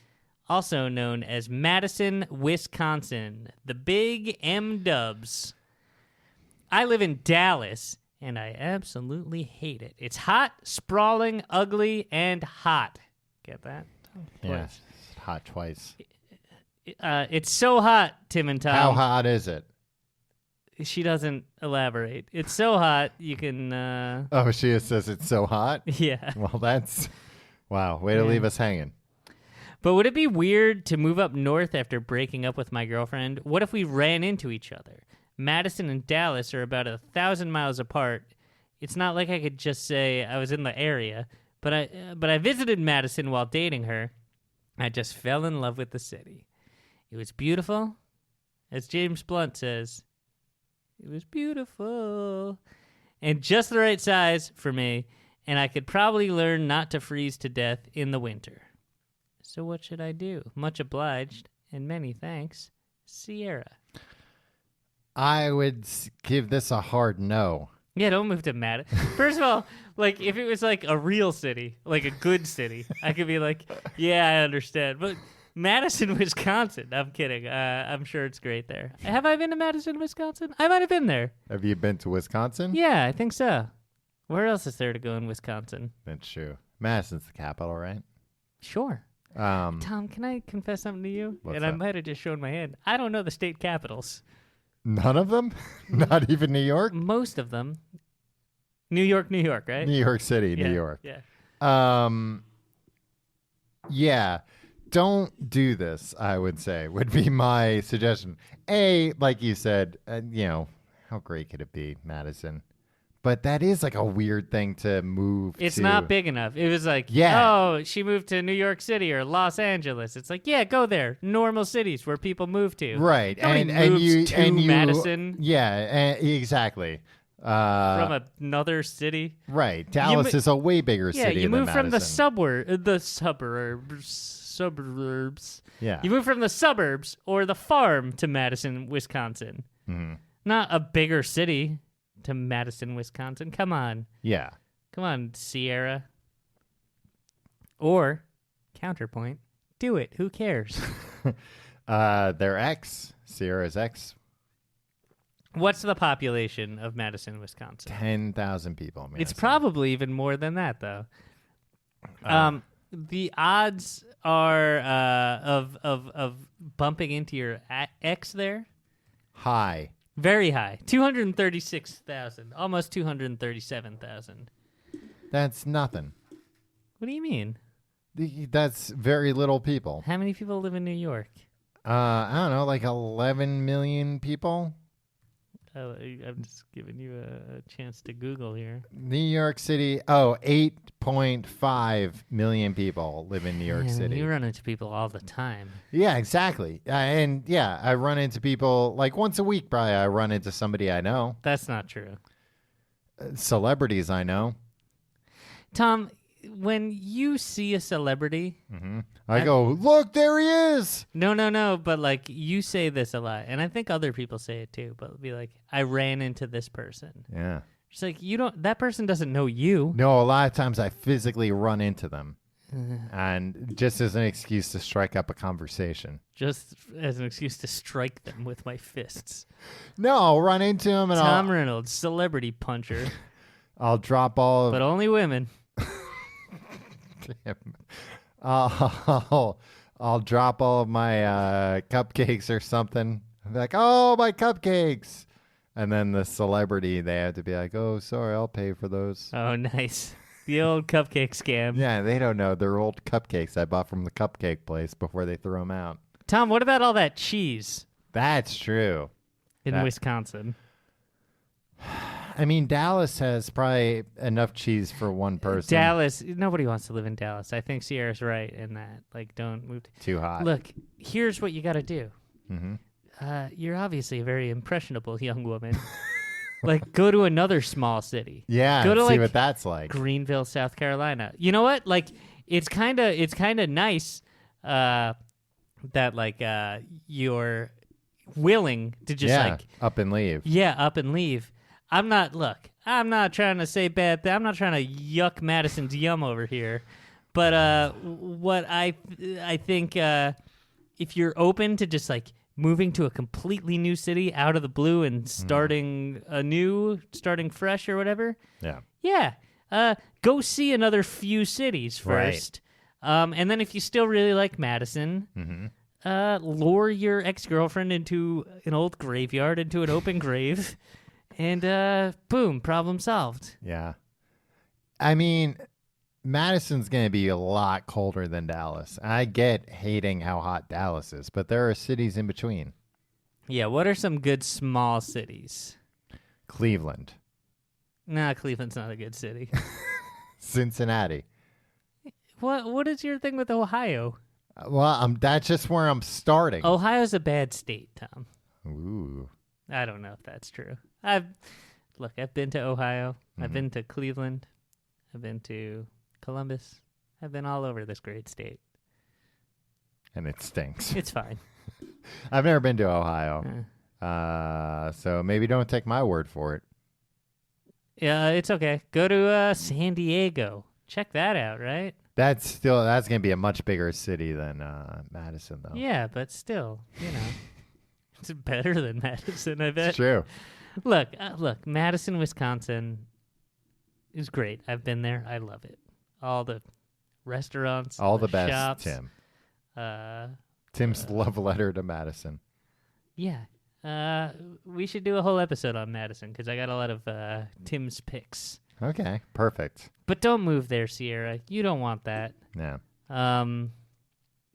[SPEAKER 3] also known as Madison, Wisconsin. The big M-dubs. I live in Dallas, and I absolutely hate it. It's hot, sprawling, ugly, and hot. Get that?
[SPEAKER 2] Yeah, hot twice.
[SPEAKER 3] It's so hot, Tim and Tom.
[SPEAKER 2] How hot is it?
[SPEAKER 3] She doesn't elaborate. It's so hot, you can,
[SPEAKER 2] Oh, she just says it's so hot?
[SPEAKER 3] yeah.
[SPEAKER 2] Well, that's... Wow, way to
[SPEAKER 3] Yeah.
[SPEAKER 2] leave us hanging.
[SPEAKER 3] But would it be weird to move up north after breaking up with my girlfriend? What if we ran into each other? Madison and Dallas are about 1,000 miles apart. It's not like I could just say I was in the area, but I visited Madison while dating her. I just fell in love with the city. It was beautiful. As James Blunt says, it was beautiful. And just the right size for me, and I could probably learn not to freeze to death in the winter. So what should I do? Much obliged, and many thanks, Sierra.
[SPEAKER 2] I would give this a hard no.
[SPEAKER 3] Yeah, don't move to Madison. First of all, like, if it was like a real city, like a good city, I could be like, yeah, I understand. But Madison, Wisconsin, I'm kidding. I'm sure it's great there. Have I been to Madison, Wisconsin? I might have been there.
[SPEAKER 2] Have you been to Wisconsin?
[SPEAKER 3] Yeah, I think so. Where else is there to go in Wisconsin?
[SPEAKER 2] That's true. Madison's the capital, right?
[SPEAKER 3] Sure. Tom, can I confess something to you?
[SPEAKER 2] What's
[SPEAKER 3] and I
[SPEAKER 2] that?
[SPEAKER 3] might have just shown my hand. I don't know the state capitals.
[SPEAKER 2] None of them? Not even New York?
[SPEAKER 3] Most of them. New York, right?
[SPEAKER 2] New York City,
[SPEAKER 3] Yeah,
[SPEAKER 2] New York.
[SPEAKER 3] Yeah.
[SPEAKER 2] Yeah. Don't do this, I would say, would be my suggestion. Like you said, how great could it be, Madison? But that is like a weird thing to move
[SPEAKER 3] It's
[SPEAKER 2] to.
[SPEAKER 3] not big enough. It was like,
[SPEAKER 2] Yeah.
[SPEAKER 3] oh, she moved to New York City or Los Angeles. It's like, yeah, go there. Normal cities where people move to.
[SPEAKER 2] Right.
[SPEAKER 3] Nobody
[SPEAKER 2] and
[SPEAKER 3] moves
[SPEAKER 2] you
[SPEAKER 3] to
[SPEAKER 2] and you
[SPEAKER 3] Madison
[SPEAKER 2] Yeah, exactly.
[SPEAKER 3] from another city.
[SPEAKER 2] Right. Dallas is a way bigger
[SPEAKER 3] Yeah,
[SPEAKER 2] city
[SPEAKER 3] you
[SPEAKER 2] than
[SPEAKER 3] move from the
[SPEAKER 2] Madison.
[SPEAKER 3] suburbs.
[SPEAKER 2] Yeah.
[SPEAKER 3] You move from the suburbs or the farm to Madison, Wisconsin.
[SPEAKER 2] Mm-hmm.
[SPEAKER 3] Not a bigger city to Madison, Wisconsin. Come on.
[SPEAKER 2] Yeah.
[SPEAKER 3] Come on, Sierra. Or, counterpoint, do it. Who cares?
[SPEAKER 2] Their ex, Sierra's ex,
[SPEAKER 3] What's the population of Madison, Wisconsin?
[SPEAKER 2] 10,000 people.
[SPEAKER 3] It's probably even more than that, though. The odds are of bumping into your ex there
[SPEAKER 2] high.
[SPEAKER 3] very high. 236,000, almost 237,000.
[SPEAKER 2] That's nothing.
[SPEAKER 3] What do you mean?
[SPEAKER 2] That's very little people.
[SPEAKER 3] How many people live in New York?
[SPEAKER 2] I don't know, like 11 million people.
[SPEAKER 3] I'm just giving you a chance to Google here.
[SPEAKER 2] New York City. Oh, 8.5 million people live in New York
[SPEAKER 3] Man,
[SPEAKER 2] City.
[SPEAKER 3] You run into people all the time.
[SPEAKER 2] Yeah, exactly. And yeah, I run into people like once a week. Probably, I run into somebody I know,
[SPEAKER 3] That's not true.
[SPEAKER 2] celebrities I know.
[SPEAKER 3] Tom, when you see a celebrity,
[SPEAKER 2] I go, look, there he is.
[SPEAKER 3] no, but like you say this a lot, and I think other people say it too, but it'll be like, I ran into this person.
[SPEAKER 2] Yeah.
[SPEAKER 3] It's like, that person doesn't know you.
[SPEAKER 2] No, a lot of times I physically run into them, and just as an excuse to strike up a conversation.
[SPEAKER 3] Just as an excuse to strike them with my fists.
[SPEAKER 2] No, I'll run into them and
[SPEAKER 3] Tom Reynolds, celebrity puncher,
[SPEAKER 2] I'll drop all of
[SPEAKER 3] but only women.
[SPEAKER 2] I'll drop all of my cupcakes or something. I'll be like, oh, my cupcakes. And then the celebrity, they have to be like, oh, sorry, I'll pay for those.
[SPEAKER 3] Oh, nice. The old cupcake scam.
[SPEAKER 2] Yeah, they don't know. They're old cupcakes I bought from the cupcake place before they threw them out.
[SPEAKER 3] Tom, what about all that cheese
[SPEAKER 2] That's true.
[SPEAKER 3] in Wisconsin?
[SPEAKER 2] I mean, Dallas has probably enough cheese for one person.
[SPEAKER 3] Dallas, nobody wants to live in Dallas. I think Sierra's right in that. Like, don't move.
[SPEAKER 2] Too hot.
[SPEAKER 3] Look, here's what you got to do.
[SPEAKER 2] Mm-hmm.
[SPEAKER 3] You're obviously a very impressionable young woman. Like, go to another small city.
[SPEAKER 2] Yeah,
[SPEAKER 3] Go to,
[SPEAKER 2] see
[SPEAKER 3] like,
[SPEAKER 2] what that's like.
[SPEAKER 3] Greenville, South Carolina. You know what? Like, it's kind of nice that like you're willing to just like
[SPEAKER 2] up and leave.
[SPEAKER 3] up and leave. I'm not trying to say bad things. I'm not trying to yuck Madison's yum over here. But what I think if you're open to just like moving to a completely new city out of the blue and starting starting fresh or whatever, go see another few cities first. Right. And then if you still really like Madison, lure your ex-girlfriend into an old graveyard, into an open grave. And boom, problem solved.
[SPEAKER 2] Yeah. I mean, Madison's going to be a lot colder than Dallas. I get hating how hot Dallas is, but there are cities in between.
[SPEAKER 3] Yeah, what are some good small cities?
[SPEAKER 2] Cleveland.
[SPEAKER 3] Nah, Cleveland's not a good city.
[SPEAKER 2] Cincinnati.
[SPEAKER 3] What is your thing with Ohio?
[SPEAKER 2] Well, that's just where I'm starting.
[SPEAKER 3] Ohio's a bad state, Tom.
[SPEAKER 2] Ooh.
[SPEAKER 3] I don't know if that's true. I've been to Ohio. I've been to Cleveland. I've been to Columbus. I've been all over this great state.
[SPEAKER 2] And it stinks.
[SPEAKER 3] It's fine.
[SPEAKER 2] I've never been to Ohio. So maybe don't take my word for it.
[SPEAKER 3] Yeah, it's okay. Go to San Diego. Check that out, right?
[SPEAKER 2] That's going to be a much bigger city than Madison, though.
[SPEAKER 3] Yeah, but still, it's better than Madison, I bet.
[SPEAKER 2] It's true.
[SPEAKER 3] Look, Madison, Wisconsin is great. I've been there. I love it. All the restaurants,
[SPEAKER 2] all the best,
[SPEAKER 3] shops,
[SPEAKER 2] Tim. Tim's love letter to Madison.
[SPEAKER 3] Yeah. We should do a whole episode on Madison because I got a lot of Tim's picks.
[SPEAKER 2] Okay, perfect.
[SPEAKER 3] But don't move there, Sierra. You don't want that.
[SPEAKER 2] Yeah.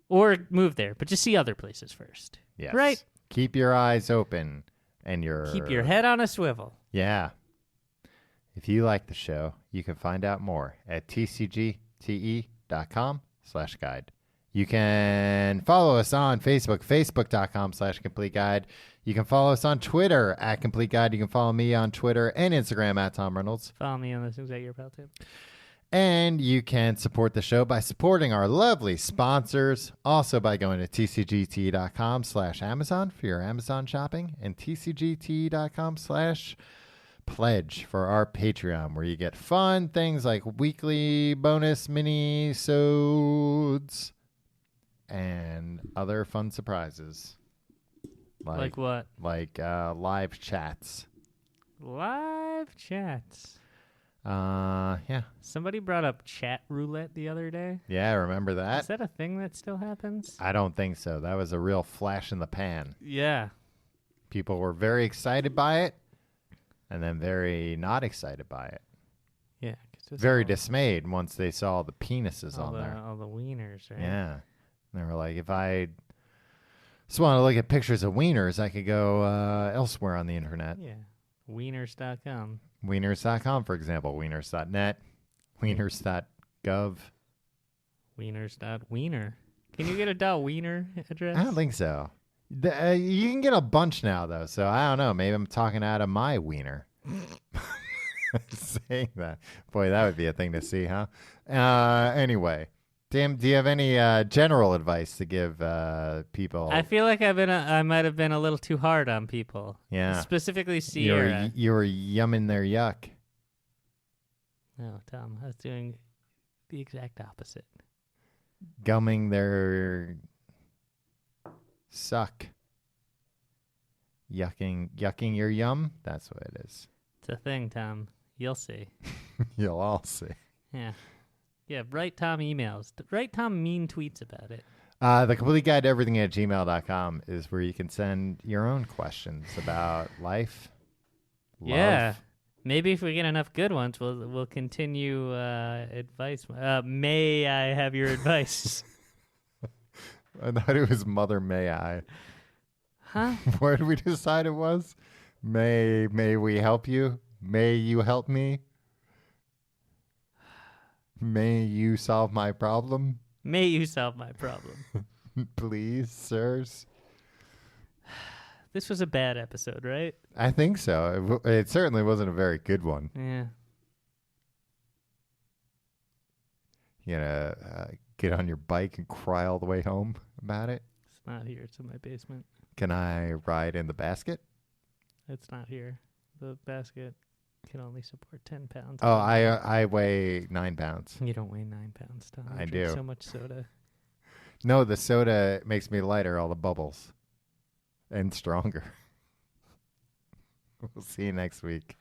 [SPEAKER 3] Or move there, but just see other places first.
[SPEAKER 2] Yes.
[SPEAKER 3] Right?
[SPEAKER 2] Keep your eyes open and
[SPEAKER 3] keep your head on a swivel.
[SPEAKER 2] Yeah. If you like the show, you can find out more at tcgte.com/guide. You can follow us on Facebook, facebook.com/complete guide. You can follow us on Twitter at Complete Guide. You can follow me on Twitter and Instagram at Tom Reynolds.
[SPEAKER 3] Follow me on those things at your pal too.
[SPEAKER 2] And you can support the show by supporting our lovely sponsors. Also by going to tcgt.com/Amazon for your Amazon shopping and tcgt.com/pledge for our Patreon, where you get fun things like weekly bonus mini-sodes and other fun surprises.
[SPEAKER 3] Like what?
[SPEAKER 2] Like live chats.
[SPEAKER 3] Live chats.
[SPEAKER 2] Yeah.
[SPEAKER 3] Somebody brought up chat roulette the other day.
[SPEAKER 2] Yeah, remember that?
[SPEAKER 3] Is that a thing that still happens?
[SPEAKER 2] I don't think so. That was a real flash in the pan.
[SPEAKER 3] Yeah.
[SPEAKER 2] People were very excited by it and then very not excited by it.
[SPEAKER 3] Yeah.
[SPEAKER 2] Very dismayed once they saw the penises on there.
[SPEAKER 3] All the wieners, right?
[SPEAKER 2] Yeah. And they were like, if I just want to look at pictures of wieners, I could go elsewhere on the internet.
[SPEAKER 3] Yeah. Wieners.com.
[SPEAKER 2] Wieners.com, for example. Wieners.net. Wieners.gov.
[SPEAKER 3] Wieners.wiener. Can you get a .wiener address?
[SPEAKER 2] I don't think so. You can get a bunch now, though, so I don't know. Maybe I'm talking out of my wiener. Saying that. Boy, that would be a thing to see, huh? Anyway, Tim, do you have any general advice to give people?
[SPEAKER 3] I feel like I might have been a little too hard on people.
[SPEAKER 2] Yeah.
[SPEAKER 3] Specifically Sierra.
[SPEAKER 2] You were yumming their yuck.
[SPEAKER 3] No, Tom, I was doing the exact opposite.
[SPEAKER 2] Gumming their suck. Yucking your yum? That's what it is.
[SPEAKER 3] It's a thing, Tom. You'll see.
[SPEAKER 2] You'll all see.
[SPEAKER 3] Yeah. Yeah, write Tom emails. Write Tom mean tweets about it.
[SPEAKER 2] The complete guide to everything at gmail.com is where you can send your own questions about life. Love.
[SPEAKER 3] Yeah. Maybe if we get enough good ones, we'll continue advice. May I have your advice?
[SPEAKER 2] I thought it was Mother May I.
[SPEAKER 3] Huh?
[SPEAKER 2] Where did we decide it was? May we help you? May you help me? May you solve my problem?
[SPEAKER 3] May you solve my problem.
[SPEAKER 2] Please, sirs.
[SPEAKER 3] This was a bad episode, right?
[SPEAKER 2] I think so. It certainly wasn't a very good one.
[SPEAKER 3] Yeah.
[SPEAKER 2] You know, get on your bike and cry all the way home about it.
[SPEAKER 3] It's not here. It's in my basement.
[SPEAKER 2] Can I ride in the basket?
[SPEAKER 3] It's not here. The basket can only support 10 pounds.
[SPEAKER 2] Oh, I weigh 9 pounds.
[SPEAKER 3] You don't weigh 9 pounds, Tom.
[SPEAKER 2] I
[SPEAKER 3] drink
[SPEAKER 2] do.
[SPEAKER 3] So much soda.
[SPEAKER 2] No, the soda makes me lighter, all the bubbles. And stronger. We'll see you next week.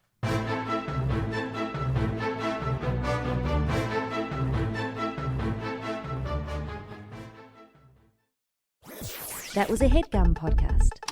[SPEAKER 1] That was a HeadGum podcast.